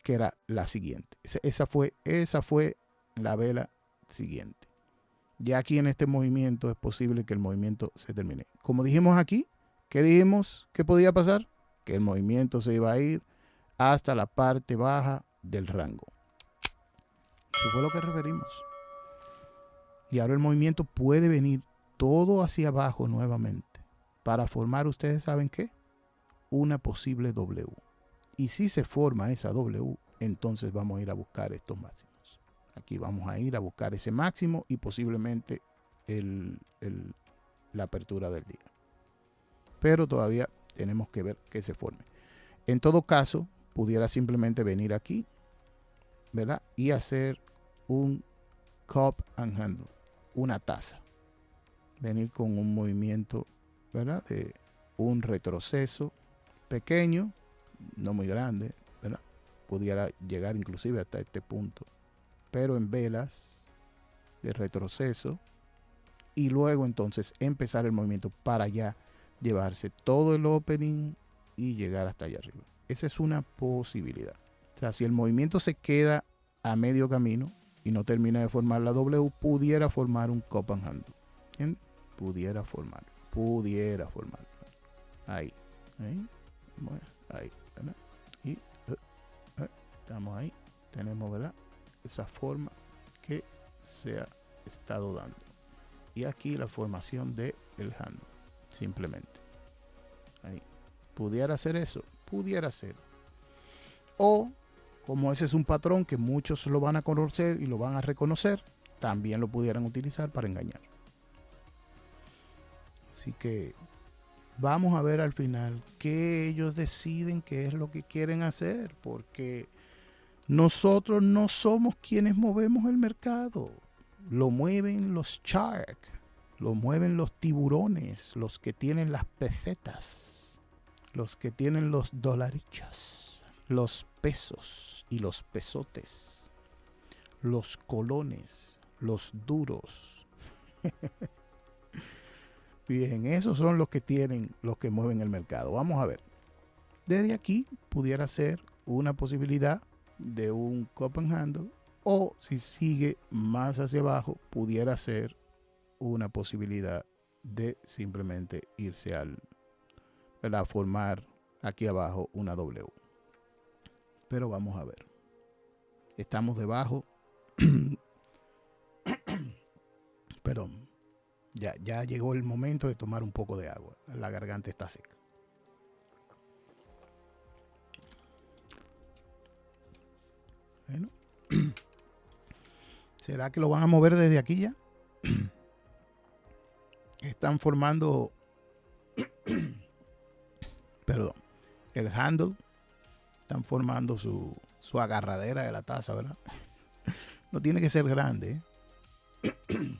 que era la siguiente. Esa fue la vela siguiente. Ya aquí en este movimiento es posible que el movimiento se termine. Como dijimos aquí, ¿qué dijimos que podía pasar? Que el movimiento se iba a ir hasta la parte baja del rango. Eso fue lo que referimos. Y ahora el movimiento puede venir todo hacia abajo nuevamente para formar, ¿ustedes saben qué? Una posible W. Y si se forma esa W, entonces vamos a ir a buscar estos máximos. Aquí vamos a ir a buscar ese máximo y posiblemente la apertura del día. Pero todavía tenemos que ver que se forme. En todo caso, pudiera simplemente venir aquí, ¿verdad? Y hacer un cup and handle, una taza. Venir con un movimiento, ¿verdad? De un retroceso pequeño, no muy grande, ¿verdad? Pudiera llegar inclusive hasta este punto, pero en velas de retroceso, y luego entonces empezar el movimiento para ya llevarse todo el opening y llegar hasta allá arriba. Esa es una posibilidad. O sea, si el movimiento se queda a medio camino y no termina de formar la W, pudiera formar un cup and handle. ¿Entiendes? Pudiera formar. Ahí. Bueno, ahí, ¿verdad? Y estamos ahí. Tenemos, ¿verdad? Esa forma que se ha estado dando. Y aquí la formación del handle. Simplemente. Ahí. ¿Pudiera hacer eso? Pudiera ser. O, como ese es un patrón que muchos lo van a conocer y lo van a reconocer, también lo pudieran utilizar para engañar. Así que vamos a ver al final qué ellos deciden, qué es lo que quieren hacer, porque nosotros no somos quienes movemos el mercado. Lo mueven los sharks, lo mueven los tiburones, los que tienen las pesetas, los que tienen los dolarichos, los pesos y los pesotes, los colones, los duros. Bien, esos son los que tienen, los que mueven el mercado. Vamos a ver. Desde aquí pudiera ser una posibilidad de un cup and handle, o si sigue más hacia abajo, pudiera ser una posibilidad de simplemente irse a formar aquí abajo una W. Pero vamos a ver. Estamos debajo. Perdón. Ya llegó el momento de tomar un poco de agua. La garganta está seca. Bueno. ¿Será que lo van a mover desde aquí ya? Están formando perdón, el handle. Están formando su agarradera de la taza, ¿verdad? No tiene que ser grande, ¿eh?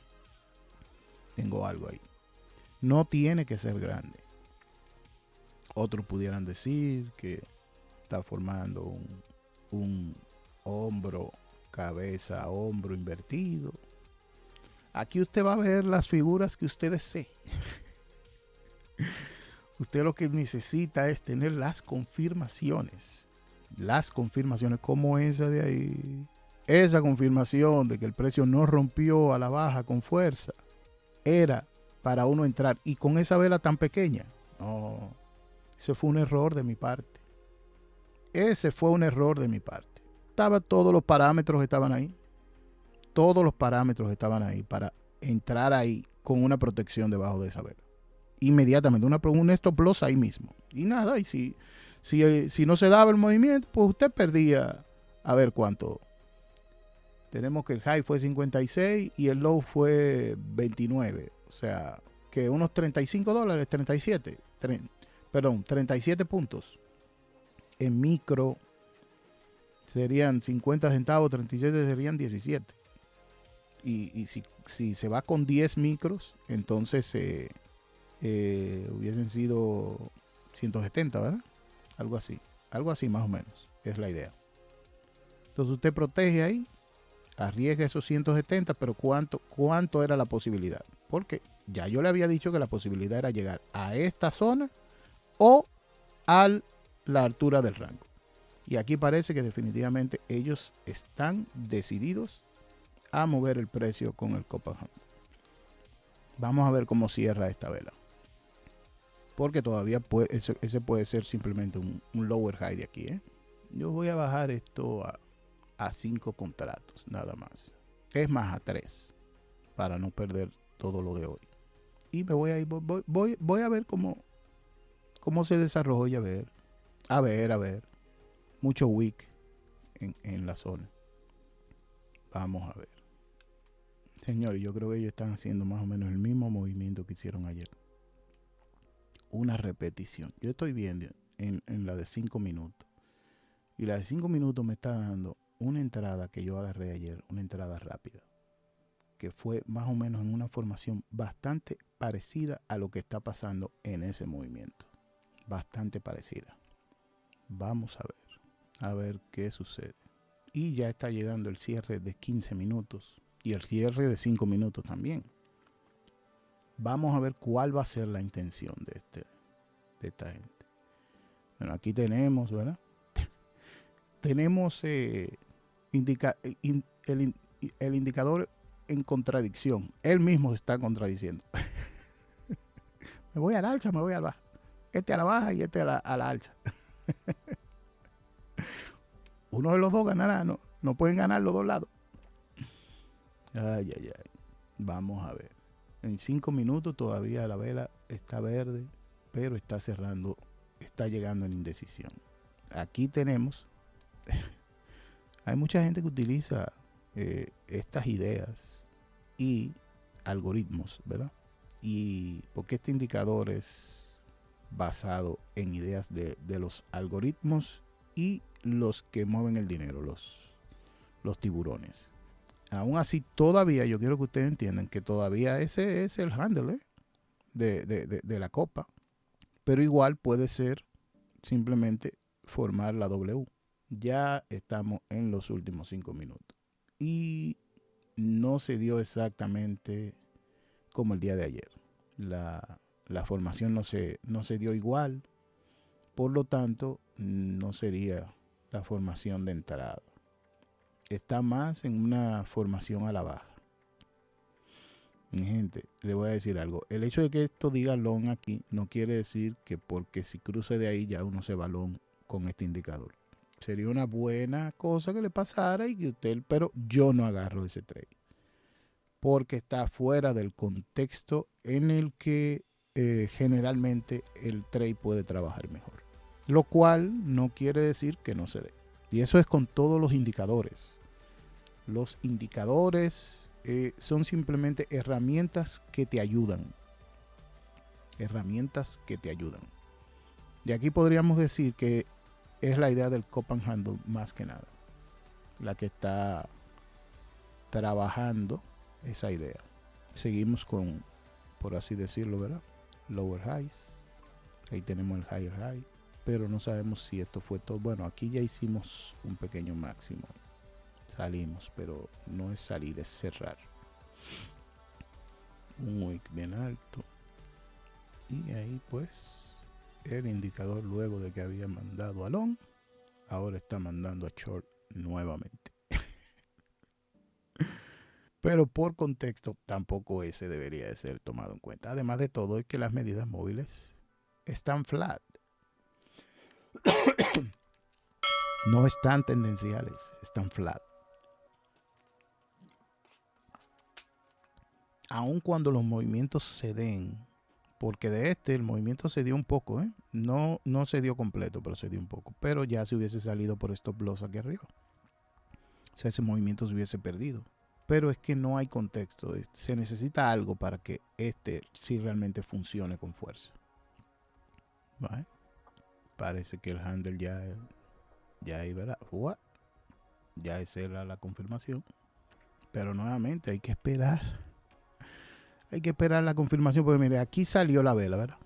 Tengo algo ahí. No tiene que ser grande. Otros pudieran decir que está formando un hombro, cabeza, hombro invertido. Aquí usted va a ver las figuras que usted desee. Usted lo que necesita es tener las confirmaciones. Las confirmaciones como esa de ahí. Esa confirmación de que el precio no rompió a la baja con fuerza. Era para uno entrar. Y con esa vela tan pequeña. No. Ese fue un error de mi parte. Ese fue un error de mi parte. Todos los parámetros estaban ahí. Todos los parámetros estaban ahí para entrar ahí con una protección debajo de esa vela. Inmediatamente, un stop loss ahí mismo. Y nada, y si no se daba el movimiento, pues usted perdía, a ver cuánto. Tenemos que el high fue 56 y el low fue 29. O sea, que unos $35, 37. 37 puntos. En micro serían 50 centavos, 37 serían 17. Y si se va con 10 micros, entonces hubiesen sido 170, ¿verdad? Algo así más o menos, es la idea. Entonces usted protege ahí, arriesga esos 170, pero ¿cuánto era la posibilidad? Porque ya yo le había dicho que la posibilidad era llegar a esta zona o a la altura del rango. Y aquí parece que definitivamente ellos están decididos a mover el precio con el Copenhagen. Vamos a ver cómo cierra esta vela. Porque todavía ese puede ser simplemente un lower high de aquí. Yo voy a bajar esto a 5 contratos, nada más. Es más, a 3, para no perder todo lo de hoy. Y me voy a ir, voy a ver cómo se desarrolla, a ver. Mucho wick en la zona. Vamos a ver. Señores, yo creo que ellos están haciendo más o menos el mismo movimiento que hicieron ayer. Una repetición. Yo estoy viendo en la de 5 minutos. Y la de 5 minutos me está dando una entrada que yo agarré ayer, una entrada rápida, que fue más o menos en una formación bastante parecida a lo que está pasando en ese movimiento. Bastante parecida. Vamos a ver qué sucede. Y ya está llegando el cierre de 15 minutos y el cierre de 5 minutos también. Vamos a ver cuál va a ser la intención de esta gente. Bueno, aquí tenemos, ¿verdad? Tenemos el indicador en contradicción. Él mismo se está contradiciendo. Me voy al alza, me voy al baja. Este a la baja y este a la alza. Uno de los dos ganará, ¿no? No pueden ganar los dos lados. Ay. Vamos a ver. En 5 minutos todavía la vela está verde, pero está cerrando, está llegando en indecisión. Aquí tenemos, hay mucha gente que utiliza estas ideas y algoritmos, ¿verdad? Y porque este indicador es basado en ideas de los algoritmos y los que mueven el dinero, los tiburones. Aún así, todavía yo quiero que ustedes entiendan que todavía ese es el handle de la copa, pero igual puede ser simplemente formar la W. Ya estamos en los últimos 5 minutos y no se dio exactamente como el día de ayer. La formación no se dio igual, por lo tanto no sería la formación de entrada. Está más en una formación a la baja. Mi gente, le voy a decir algo. El hecho de que esto diga long aquí no quiere decir que porque si cruce de ahí ya uno se va long con este indicador. Sería una buena cosa que le pasara y que usted, pero yo no agarro ese trade. Porque está fuera del contexto en el que generalmente el trade puede trabajar mejor. Lo cual no quiere decir que no se dé. Y eso es con todos los indicadores. Los indicadores son simplemente herramientas que te ayudan. Herramientas que te ayudan. Y aquí podríamos decir que es la idea del cup and handle más que nada. La que está trabajando esa idea. Seguimos con, por así decirlo, ¿verdad? Lower highs. Ahí tenemos el higher high. Pero no sabemos si esto fue todo. Bueno, aquí ya hicimos un pequeño máximo. Salimos, pero no es salir, es cerrar. Un wick bien alto. Y ahí pues el indicador, luego de que había mandado a long, ahora está mandando a short nuevamente. Pero por contexto tampoco ese debería de ser tomado en cuenta. Además de todo es que las medidas móviles están flat. No están tendenciales, están flat. Aun cuando los movimientos se den, porque de el movimiento se dio un poco, no se dio completo, pero se dio un poco. Pero ya se hubiese salido por stop loss aquí arriba. O sea, ese movimiento se hubiese perdido. Pero es que no hay contexto. Se necesita algo para que sí realmente funcione con fuerza. ¿Vale? Parece que el handle ya ahí verá. What? Ya esa era la confirmación. Pero nuevamente hay que esperar. Hay que esperar la confirmación porque mire, aquí salió la vela, ¿verdad?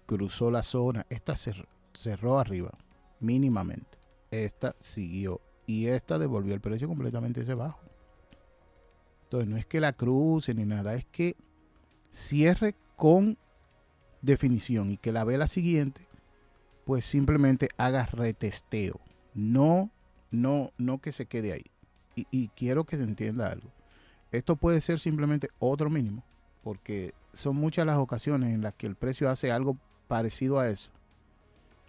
Cruzó la zona, esta cerró arriba, mínimamente. Esta siguió y esta devolvió el precio completamente hacia abajo. Entonces no es que la cruce ni nada, es que cierre con definición y que la vela siguiente pues simplemente haga retesteo. No que se quede ahí. Y quiero que se entienda algo. Esto puede ser simplemente otro mínimo, porque son muchas las ocasiones en las que el precio hace algo parecido a eso,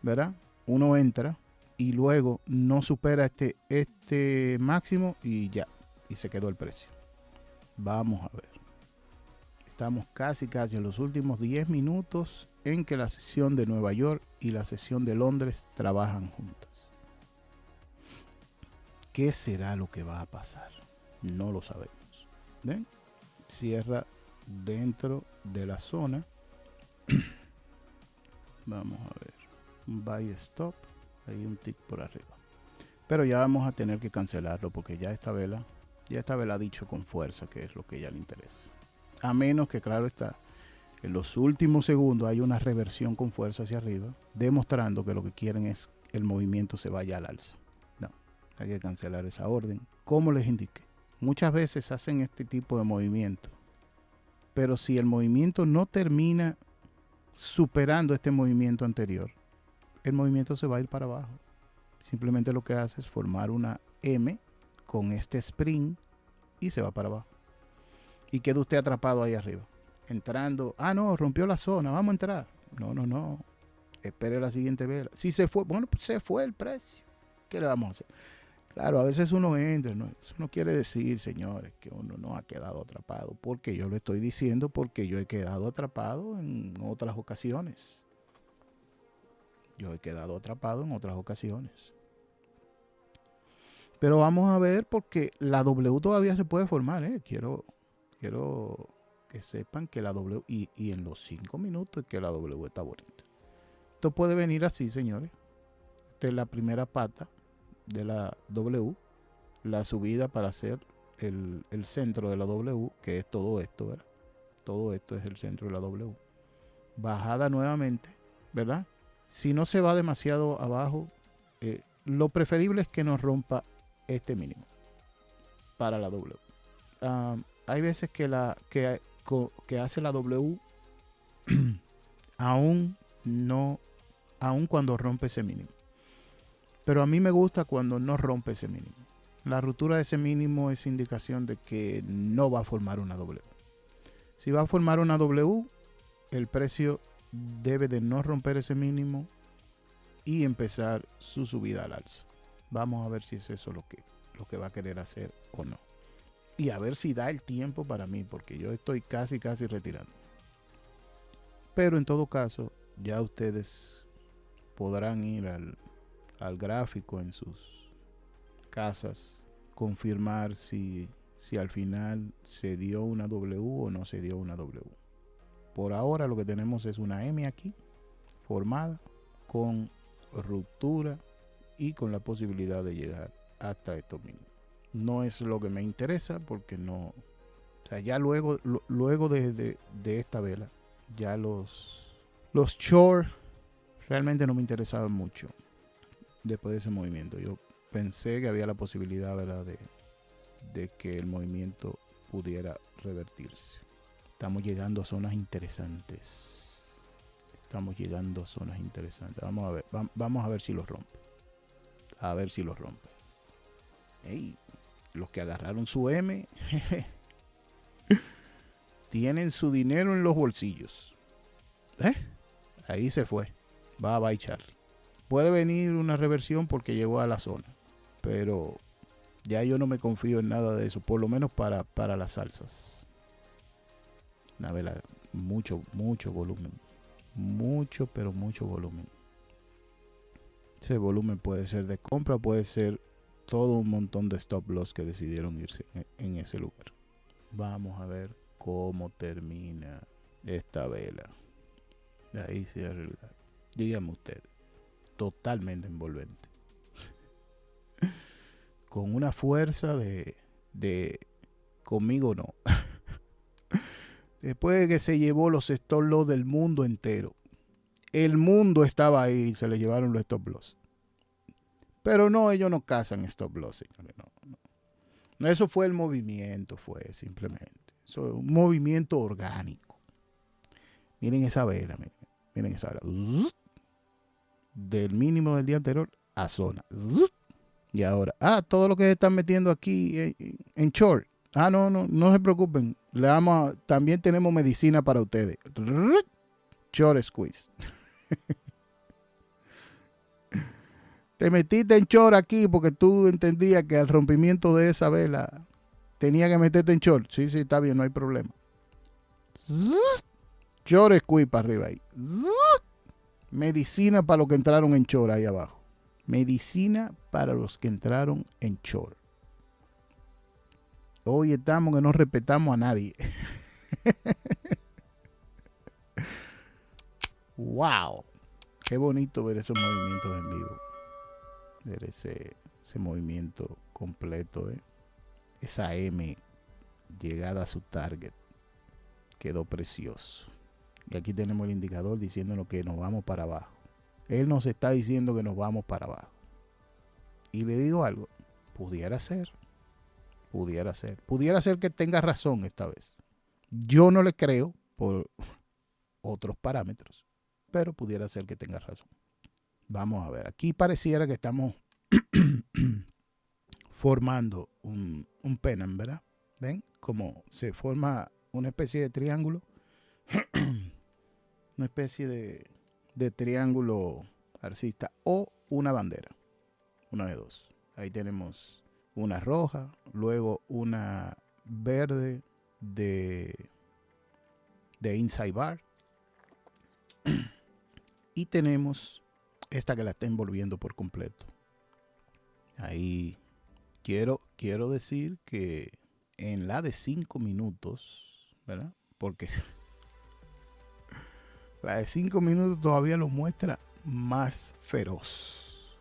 ¿verdad? Uno entra y luego no supera este máximo y ya, y se quedó el precio. Vamos a ver. Estamos casi en los últimos 10 minutos en que la sesión de Nueva York y la sesión de Londres trabajan juntas. ¿Qué será lo que va a pasar? No lo sabemos. ¿Ven? Cierra dentro de la zona. Vamos a ver. Un buy stop. Hay un tick por arriba. Pero ya vamos a tener que cancelarlo porque ya esta vela ha dicho con fuerza que es lo que a ella le interesa. A menos que, claro está, en los últimos segundos hay una reversión con fuerza hacia arriba, demostrando que lo que quieren es que el movimiento se vaya al alza. No, hay que cancelar esa orden. Como les indiqué, muchas veces hacen este tipo de movimiento, pero si el movimiento no termina superando este movimiento anterior, el movimiento se va a ir para abajo. Simplemente lo que hace es formar una M con este spring y se va para abajo. Y queda usted atrapado ahí arriba. Entrando, no, rompió la zona, vamos a entrar. No. Espere la siguiente vela. Si se fue, bueno, pues se fue el precio. ¿Qué le vamos a hacer? Claro, a veces uno entra, ¿no? Eso no quiere decir, señores, que uno no ha quedado atrapado. Porque yo lo estoy diciendo porque yo he quedado atrapado en otras ocasiones. Pero vamos a ver porque la W todavía se puede formar, ¿eh? Quiero que sepan que la W, y en los 5 minutos que la W está bonita. Esto puede venir así, señores. Esta es la primera pata de la W, la subida para hacer el centro de la W, que es todo esto, ¿verdad? Todo esto es el centro de la W. Bajada nuevamente, ¿verdad? Si no se va demasiado abajo, lo preferible es que no rompa este mínimo para la W. Hay veces que hace la W aún cuando rompe ese mínimo. Pero a mí me gusta cuando no rompe ese mínimo. La ruptura de ese mínimo es indicación de que no va a formar una W. Si va a formar una W, el precio debe de no romper ese mínimo y empezar su subida al alza. Vamos a ver si es eso lo que va a querer hacer o no. Y a ver si da el tiempo para mí, porque yo estoy casi retirando. Pero en todo caso, ya ustedes podrán ir al gráfico en sus casas, confirmar si al final se dio una W o no se dio una W. Por ahora lo que tenemos es una M aquí, formada, con ruptura y con la posibilidad de llegar hasta estos mínimos. No es lo que me interesa porque no, o sea, ya luego de esta vela, ya los short realmente no me interesaban mucho después de ese movimiento. Yo pensé que había la posibilidad, ¿verdad?, de que el movimiento pudiera revertirse. Estamos llegando a zonas interesantes. Vamos a ver si los rompe. Hey, los que agarraron su M tienen su dinero en los bolsillos. Ahí se fue. Bye Charlie. Puede venir una reversión porque llegó a la zona, pero ya yo no me confío en nada de eso, por lo menos para las salsas. Una vela, mucho volumen. Mucho volumen. Ese volumen puede ser de compra, puede ser todo un montón de stop loss que decidieron irse en ese lugar. Vamos a ver cómo termina esta vela. Ahí sí, dígame usted, totalmente envolvente. Con una fuerza de conmigo no. Después de que se llevó los stop loss del mundo entero. El mundo estaba ahí y se le llevaron los stop loss. Pero no, ellos no cazan stop loss, señores. No, eso fue el movimiento, fue simplemente. Eso es un movimiento orgánico. Miren esa vela, miren esa vela. Del mínimo del día anterior a zona. Y ahora, todo lo que se están metiendo aquí en short. No se preocupen. También tenemos medicina para ustedes. Short squeeze. Te metiste en short aquí porque tú entendías que al rompimiento de esa vela tenía que meterte en short. Sí, está bien, no hay problema. Short squeeze para arriba ahí. Medicina para los que entraron en short ahí abajo. Medicina para los que entraron en short. Hoy estamos que no respetamos a nadie. ¡Wow! Qué bonito ver esos movimientos en vivo. Ver ese movimiento completo. Esa M llegada a su target. Quedó precioso. Y aquí tenemos el indicador diciéndonos que nos vamos para abajo. Él nos está diciendo que nos vamos para abajo. Y le digo algo. Pudiera ser. Pudiera ser que tenga razón esta vez. Yo no le creo por otros parámetros. Pero pudiera ser que tenga razón. Vamos a ver. Aquí pareciera que estamos formando un pennant, ¿verdad? ¿Ven? Como se forma una especie de triángulo. Una especie de triángulo alcista o una bandera. Una de dos. Ahí tenemos una roja, luego una verde de inside bar. Y tenemos esta que la está envolviendo por completo. Ahí quiero decir que en la de 5 minutos, ¿verdad? Porque la de 5 minutos todavía lo muestra más feroz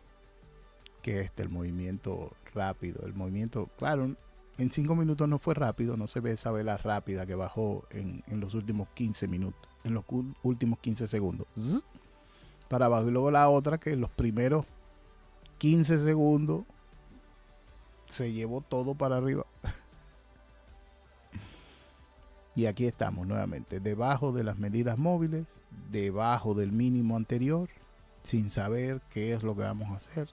que el movimiento rápido. El movimiento, claro, en 5 minutos no fue rápido, no se ve esa vela rápida que bajó en los últimos 15 minutos, en los últimos 15 segundos. Para abajo, y luego la otra que en los primeros 15 segundos se llevó todo para arriba. Y aquí estamos nuevamente, debajo de las medidas móviles, debajo del mínimo anterior, sin saber qué es lo que vamos a hacer.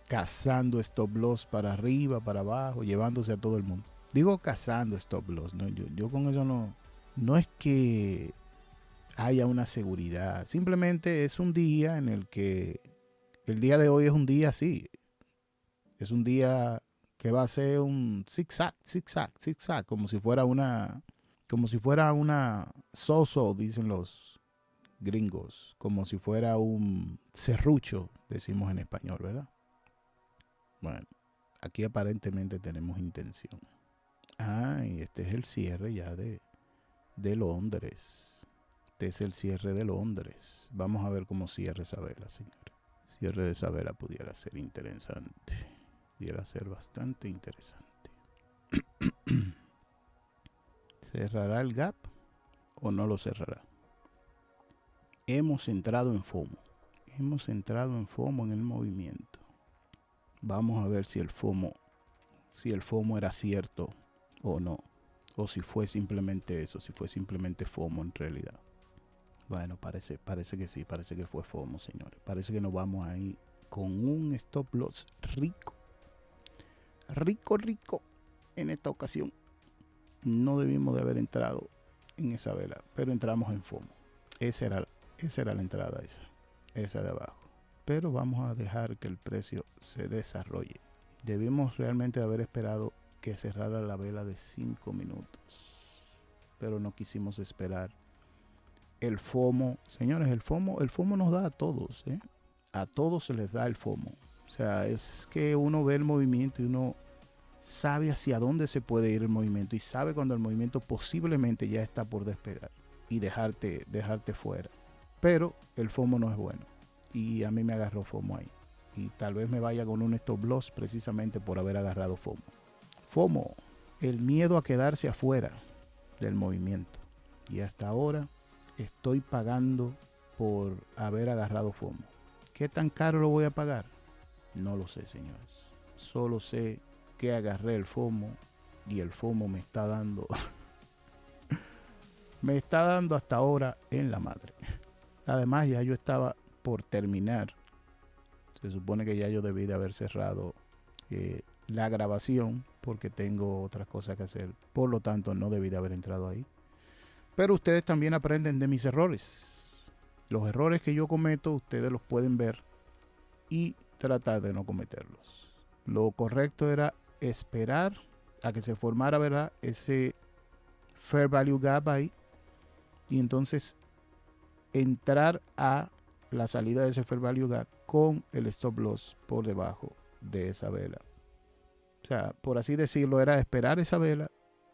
Cazando stop loss para arriba, para abajo, llevándose a todo el mundo. Digo cazando stop loss, ¿no? Yo con eso no es que haya una seguridad. Simplemente es un día en el que el día de hoy es un día así. Es un día que va a ser un zigzag, como si fuera una soso, dicen los gringos, como si fuera un serrucho, decimos en español, ¿verdad? Bueno, aquí aparentemente tenemos intención. Y este es el cierre ya de Londres. Este es el cierre de Londres. Vamos a ver cómo cierra esa vela, señores. Cierre de esa vela pudiera ser interesante. Pudiera ser bastante interesante. ¿Cerrará el gap o no lo cerrará? Hemos entrado en FOMO. Hemos entrado en FOMO en el movimiento. Vamos a ver si el FOMO era cierto o no. O si fue simplemente eso, si fue simplemente FOMO en realidad. Bueno, parece que sí, parece que fue FOMO, señores. Parece que nos vamos ahí con un stop loss rico. Rico en esta ocasión. No debimos de haber entrado en esa vela, pero entramos en FOMO. Esa era la entrada, esa de abajo. Pero vamos a dejar que el precio se desarrolle. Debimos realmente haber esperado que cerrara la vela de 5 minutos. Pero no quisimos esperar. El FOMO, señores, el FOMO nos da a todos, ¿eh? A todos se les da el FOMO. O sea, es que uno ve el movimiento y uno sabe hacia dónde se puede ir el movimiento y sabe cuando el movimiento posiblemente ya está por despegar y dejarte fuera. Pero el FOMO no es bueno y a mí me agarró FOMO ahí. Y tal vez me vaya con un stop loss precisamente por haber agarrado FOMO. FOMO, el miedo a quedarse afuera. del movimiento. Y hasta ahora estoy pagando por haber agarrado FOMO. ¿Qué tan caro lo voy a pagar? No lo sé, señores. Solo sé que agarré el FOMO y el FOMO me está dando me está dando hasta ahora en la madre. Además, ya yo estaba por terminar. Se supone que ya yo debí de haber cerrado la grabación porque tengo otras cosas que hacer. Por lo tanto, no debí de haber entrado ahí. Pero ustedes también aprenden de mis errores. Los errores que yo cometo, ustedes los pueden ver y tratar de no cometerlos. Lo correcto era esperar a que se formara, ¿verdad?, ese Fair Value Gap ahí, y entonces entrar a la salida de ese Fair Value Gap con el Stop Loss por debajo de esa vela. O sea, por así decirlo, era esperar esa vela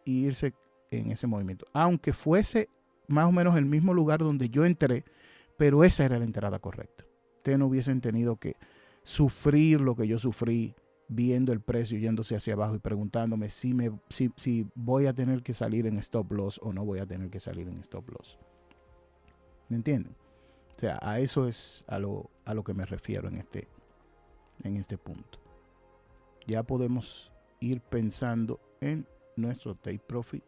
e irse en ese movimiento. Aunque fuese más o menos el mismo lugar donde yo entré, pero esa era la entrada correcta. Ustedes no hubiesen tenido que sufrir lo que yo sufrí viendo el precio yéndose hacia abajo y preguntándome si voy a tener que salir en Stop Loss o no voy a tener que salir en Stop Loss. ¿Me entienden? O sea, a eso es a lo que me refiero en este punto. Ya podemos ir pensando en nuestro take profit,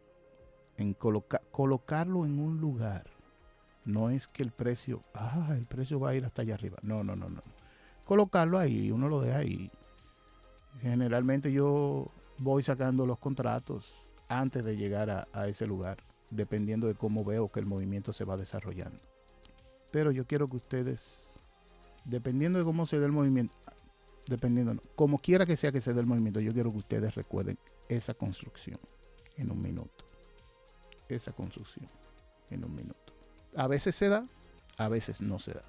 en colocarlo en un lugar. No es que el precio va a ir hasta allá arriba. No. Colocarlo ahí, uno lo deja ahí. Generalmente yo voy sacando los contratos antes de llegar a ese lugar, dependiendo de cómo veo que el movimiento se va desarrollando. Pero yo quiero que ustedes, dependiendo de cómo se dé el movimiento, como quiera que sea que se dé el movimiento, yo quiero que ustedes recuerden esa construcción en un minuto. Esa construcción en un minuto. A veces se da, a veces no se da.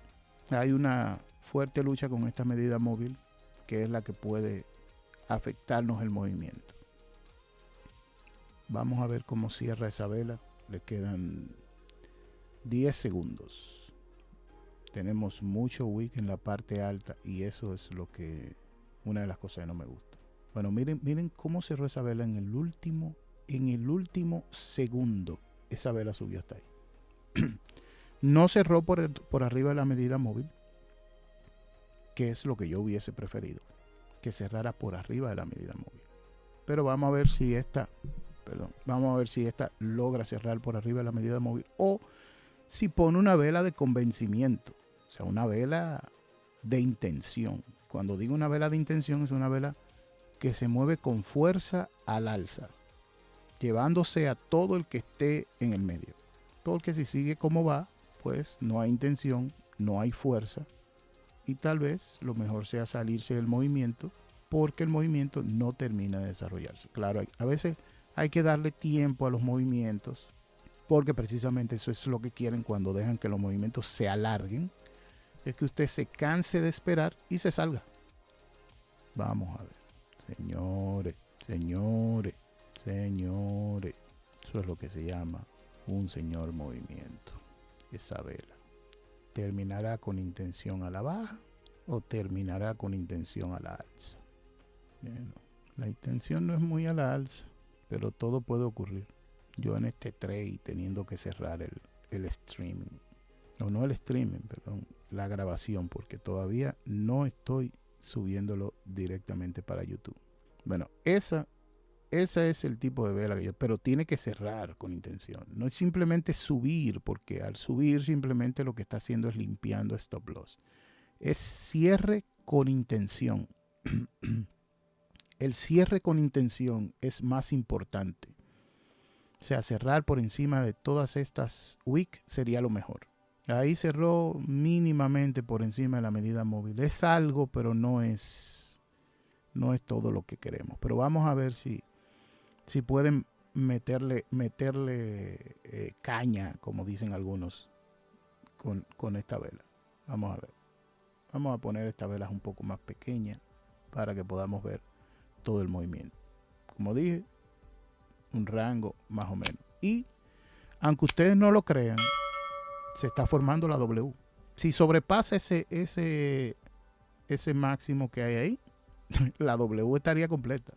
Hay una fuerte lucha con esta medida móvil, que es la que puede afectarnos el movimiento. Vamos a ver cómo cierra esa vela. Le quedan 10 segundos. Tenemos mucho wick en la parte alta y eso es una de las cosas que no me gusta. Bueno, miren cómo cerró esa vela en el último segundo. Esa vela subió hasta ahí. No cerró por arriba de la medida móvil, que es lo que yo hubiese preferido, que cerrara por arriba de la medida móvil. Pero vamos a ver si esta logra cerrar por arriba de la medida móvil o si pone una vela de convencimiento, o sea, una vela de intención. Cuando digo una vela de intención, es una vela que se mueve con fuerza al alza, llevándose a todo el que esté en el medio. Porque si sigue como va, pues no hay intención, no hay fuerza, y tal vez lo mejor sea salirse del movimiento, porque el movimiento no termina de desarrollarse. Claro, a veces hay que darle tiempo a los movimientos, porque precisamente eso es lo que quieren cuando dejan que los movimientos se alarguen, es que usted se canse de esperar y se salga. Vamos a ver, señores, eso es lo que se llama un señor movimiento. Esa vela terminará con intención a la baja o terminará con intención a la alza. Bueno, la intención no es muy a la alza, pero todo puede ocurrir. Yo en este trade teniendo que cerrar el streaming, no el streaming, perdón, la grabación, porque todavía no estoy subiéndolo directamente para YouTube. Bueno, esa es el tipo de vela que pero tiene que cerrar con intención. No es simplemente subir, porque al subir simplemente lo que está haciendo es limpiando stop loss. Es cierre con intención. El cierre con intención es más importante. O sea, cerrar por encima de todas estas wick sería lo mejor. Ahí cerró mínimamente por encima de la medida móvil. Es algo, pero no es todo lo que queremos. Pero vamos a ver si pueden meterle caña, como dicen algunos, con esta vela. Vamos a ver. Vamos a poner estas velas un poco más pequeñas para que podamos ver todo el movimiento. Como dije, un rango más o menos. Y aunque ustedes no lo crean, se está formando la W. Si sobrepasa ese máximo que hay ahí, la W estaría completa.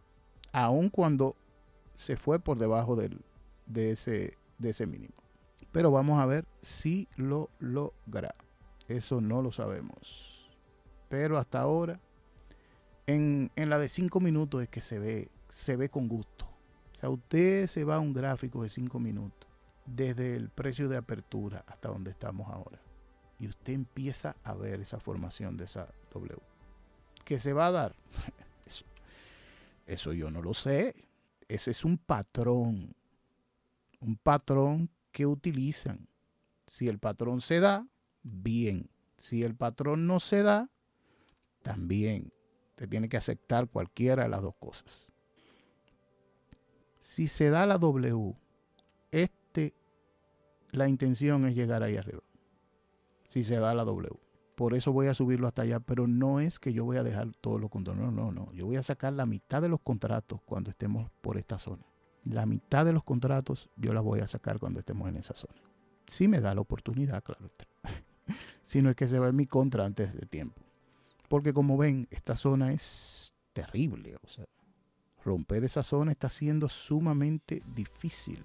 Aun cuando se fue por debajo de ese de ese mínimo. Pero vamos a ver si lo logra. Eso no lo sabemos. Pero hasta ahora, en la de 5 minutos es que se ve con gusto. O sea, usted se va a un gráfico de 5 minutos, desde el precio de apertura hasta donde estamos ahora. Y usted empieza a ver esa formación de esa W. ¿Qué se va a dar? Eso yo no lo sé. Ese es un patrón. Un patrón que utilizan. Si el patrón se da, bien. Si el patrón no se da, también. Usted tiene que aceptar cualquiera de las dos cosas. Si se da la W, la intención es llegar ahí arriba. Si se da la W. Por eso voy a subirlo hasta allá, pero no es que yo voy a dejar todos los contratos. No. Yo voy a sacar la mitad de los contratos cuando estemos por esta zona. La mitad de los contratos yo la voy a sacar cuando estemos en esa zona. Si me da la oportunidad, claro. Si no es que se va en mi contra antes de tiempo. Porque como ven, esta zona es terrible. O sea, romper esa zona está siendo sumamente difícil.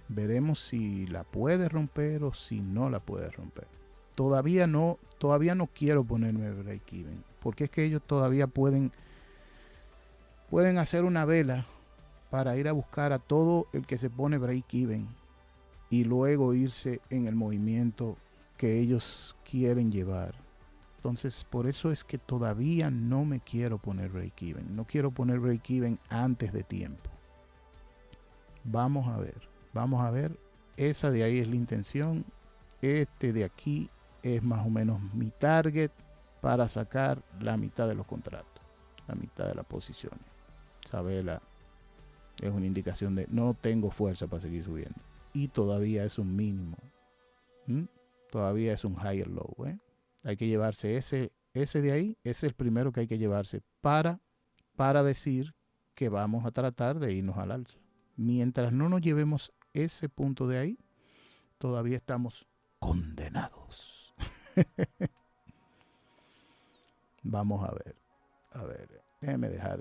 Veremos si la puede romper o si no la puede romper. Todavía no quiero ponerme break-even. Porque es que ellos todavía pueden hacer una vela para ir a buscar a todo el que se pone break-even y luego irse en el movimiento que ellos quieren llevar. Entonces, por eso es que todavía no me quiero poner break-even. No quiero poner break-even antes de tiempo. Vamos a ver. Esa de ahí es la intención. Este de aquí es más o menos mi target para sacar la mitad de los contratos. La mitad de las posiciones. Esa vela es una indicación de no tengo fuerza para seguir subiendo. Y todavía es un mínimo. Todavía es un higher low. Hay que llevarse ese de ahí. Ese es el primero que hay que llevarse para decir que vamos a tratar de irnos al alza. Mientras no nos llevemos ese punto de ahí, todavía estamos condenados. Vamos a ver. Déjeme dejar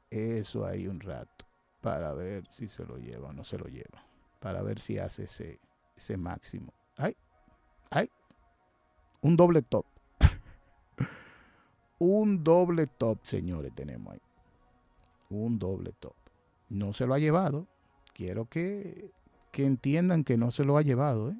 eso ahí un rato para ver si se lo lleva o no se lo lleva. Para ver si hace ese máximo. ¡Ay! Un doble top. Un doble top, señores, tenemos ahí. Un doble top. No se lo ha llevado. Quiero que entiendan que no se lo ha llevado.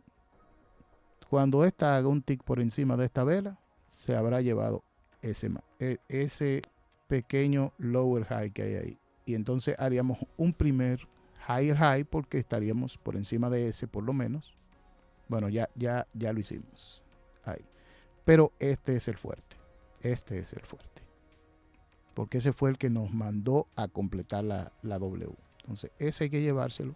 Cuando esta haga un tick por encima de esta vela, se habrá llevado ese pequeño lower high que hay ahí. Y entonces haríamos un primer higher high porque estaríamos por encima de ese por lo menos. Bueno, ya lo hicimos. Ahí. Pero este es el fuerte. Porque ese fue el que nos mandó a completar la W. Entonces, ese hay que llevárselo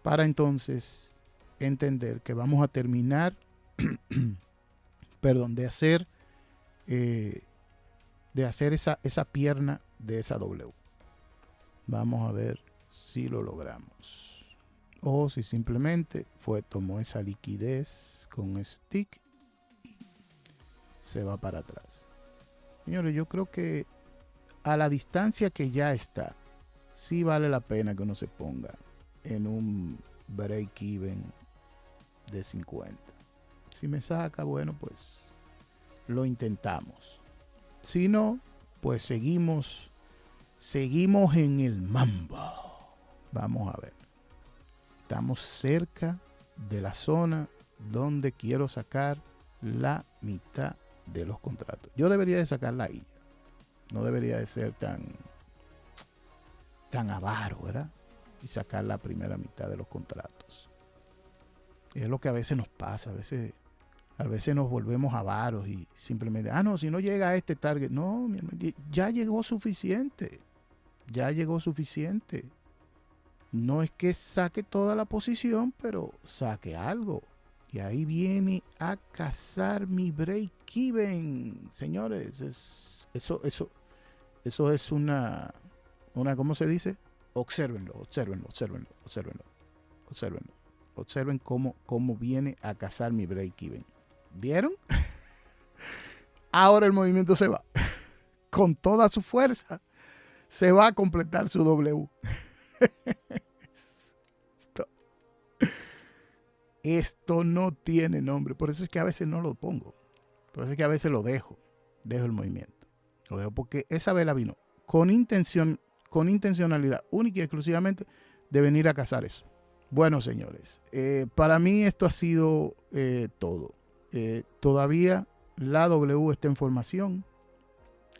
para entonces entender que vamos a terminar de hacer esa pierna de esa W. Vamos a ver si lo logramos. O si simplemente tomó esa liquidez con ese tick y se va para atrás. Señores, yo creo que a la distancia que ya está, sí vale la pena que uno se ponga en un break-even de 50. Si me saca, bueno, pues lo intentamos. Si no, pues seguimos en el mambo. Vamos a ver. Estamos cerca de la zona donde quiero sacar la mitad de los contratos. Yo debería de sacarla ahí. No debería de ser tan avaro, ¿verdad? Y sacar la primera mitad de los contratos. Es lo que a veces nos pasa. A veces nos volvemos avaros y simplemente, no, si no llega a este target. No, mi hermano, ya llegó suficiente. No es que saque toda la posición, pero saque algo. Y ahí viene a cazar mi break-even. Señores, eso es una, ¿cómo se dice? Obsérvenlo. Observen cómo viene a cazar mi break-even. ¿Vieron? Ahora el movimiento se va. Con toda su fuerza. Se va a completar su W. Esto no tiene nombre. Por eso es que a veces no lo pongo. Por eso es que a veces lo dejo. Dejo el movimiento. Lo dejo porque esa vela vino con intencionalidad única y exclusivamente de venir a cazar eso. Bueno, señores, para mí esto ha sido todo. Todavía la W está en formación.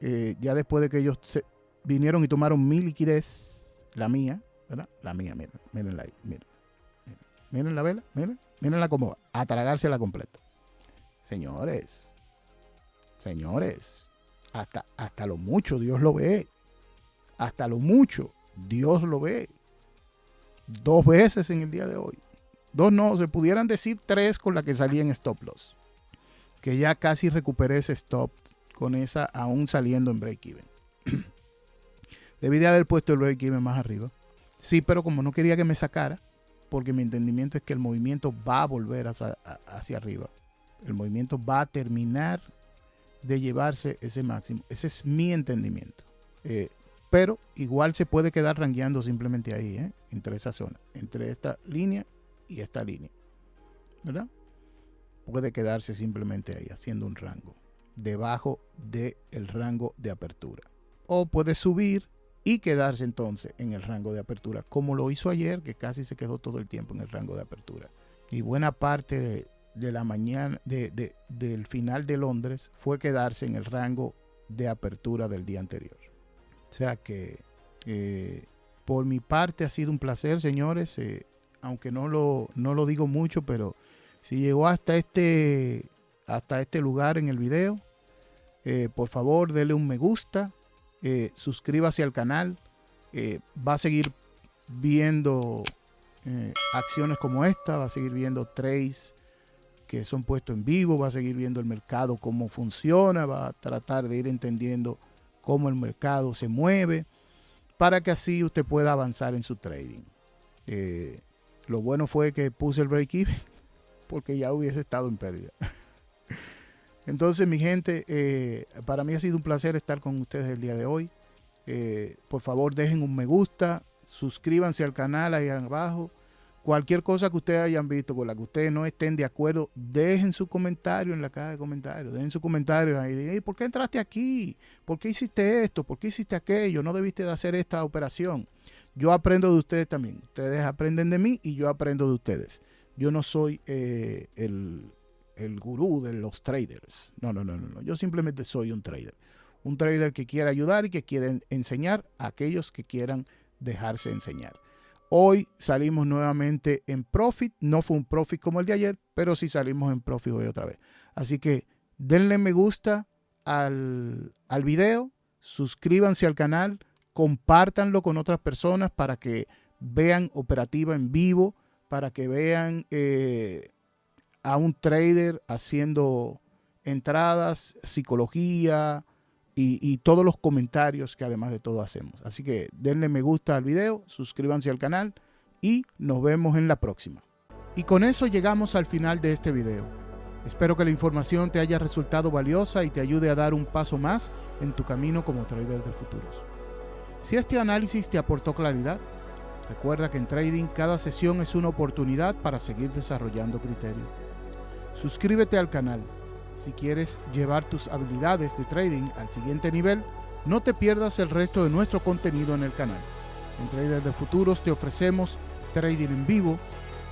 Ya después de que ellos vinieron y tomaron mi liquidez, la mía, ¿verdad? La mía, miren ahí, miren la vela, mírenla cómo va, a tragársela completa. Señores, hasta lo mucho Dios lo ve. Hasta lo mucho Dios lo ve. 2 veces en el día de hoy. 2 no, se pudieran decir 3 con la que salí en stop loss. Que ya casi recuperé ese stop con esa aún saliendo en break even. Debí de haber puesto el break even más arriba. Sí, pero como no quería que me sacara, porque mi entendimiento es que el movimiento va a volver hacia arriba. El movimiento va a terminar de llevarse ese máximo. Ese es mi entendimiento. Pero igual se puede quedar rangueando simplemente ahí, entre esa zona, entre esta línea y esta línea, ¿verdad? Puede quedarse simplemente ahí haciendo un rango debajo del rango de apertura, o puede subir y quedarse entonces en el rango de apertura, como lo hizo ayer, que casi se quedó todo el tiempo en el rango de apertura. Y buena parte de la mañana del final de Londres fue quedarse en el rango de apertura del día anterior. O sea que por mi parte ha sido un placer, señores, aunque no lo digo mucho, pero si llegó hasta este lugar en el video, por favor denle un me gusta, suscríbase al canal, va a seguir viendo acciones como esta, va a seguir viendo trades que son puestos en vivo, va a seguir viendo el mercado cómo funciona, va a tratar de ir entendiendo cómo el mercado se mueve, para que así usted pueda avanzar en su trading. Lo bueno fue que puse el break even, porque ya hubiese estado en pérdida. Entonces, mi gente, para mí ha sido un placer estar con ustedes el día de hoy. Por favor, dejen un me gusta, suscríbanse al canal ahí abajo. Cualquier cosa que ustedes hayan visto con la que ustedes no estén de acuerdo, dejen su comentario en la caja de comentarios. Dejen su comentario ahí. Digan, ¿por qué entraste aquí? ¿Por qué hiciste esto? ¿Por qué hiciste aquello? No debiste de hacer esta operación. Yo aprendo de ustedes también. Ustedes aprenden de mí y yo aprendo de ustedes. Yo no soy el gurú de los traders. No. Yo simplemente soy un trader. Un trader que quiere ayudar y que quiere enseñar a aquellos que quieran dejarse enseñar. Hoy salimos nuevamente en profit. No fue un profit como el de ayer, pero sí salimos en profit hoy otra vez. Así que denle me gusta al video, suscríbanse al canal, compártanlo con otras personas para que vean operativa en vivo, para que vean a un trader haciendo entradas, psicología y todos los comentarios que además de todo hacemos. Así que denle me gusta al video, suscríbanse al canal y nos vemos en la próxima. Y con eso llegamos al final de este video. Espero que la información te haya resultado valiosa y te ayude a dar un paso más en tu camino como trader de futuros. Si este análisis te aportó claridad, recuerda que en trading cada sesión es una oportunidad para seguir desarrollando criterio. Suscríbete al canal. Si quieres llevar tus habilidades de trading al siguiente nivel, no te pierdas el resto de nuestro contenido en el canal. En Traders de Futuros te ofrecemos trading en vivo,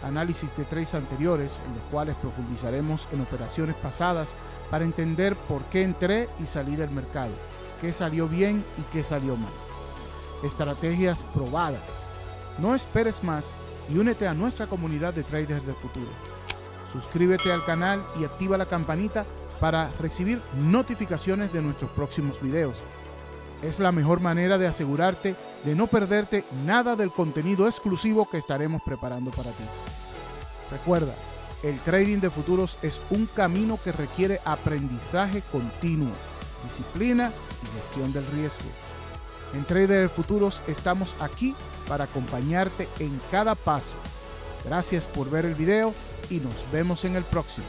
análisis de trades anteriores en los cuales profundizaremos en operaciones pasadas para entender por qué entré y salí del mercado, qué salió bien y qué salió mal. Estrategias probadas. No esperes más y únete a nuestra comunidad de Traders de Futuro. Suscríbete al canal y activa la campanita para recibir notificaciones de nuestros próximos videos. Es la mejor manera de asegurarte de no perderte nada del contenido exclusivo que estaremos preparando para ti. Recuerda, el trading de futuros es un camino que requiere aprendizaje continuo, disciplina y gestión del riesgo. En Traders Futuros estamos aquí para acompañarte en cada paso. Gracias por ver el video y nos vemos en el próximo.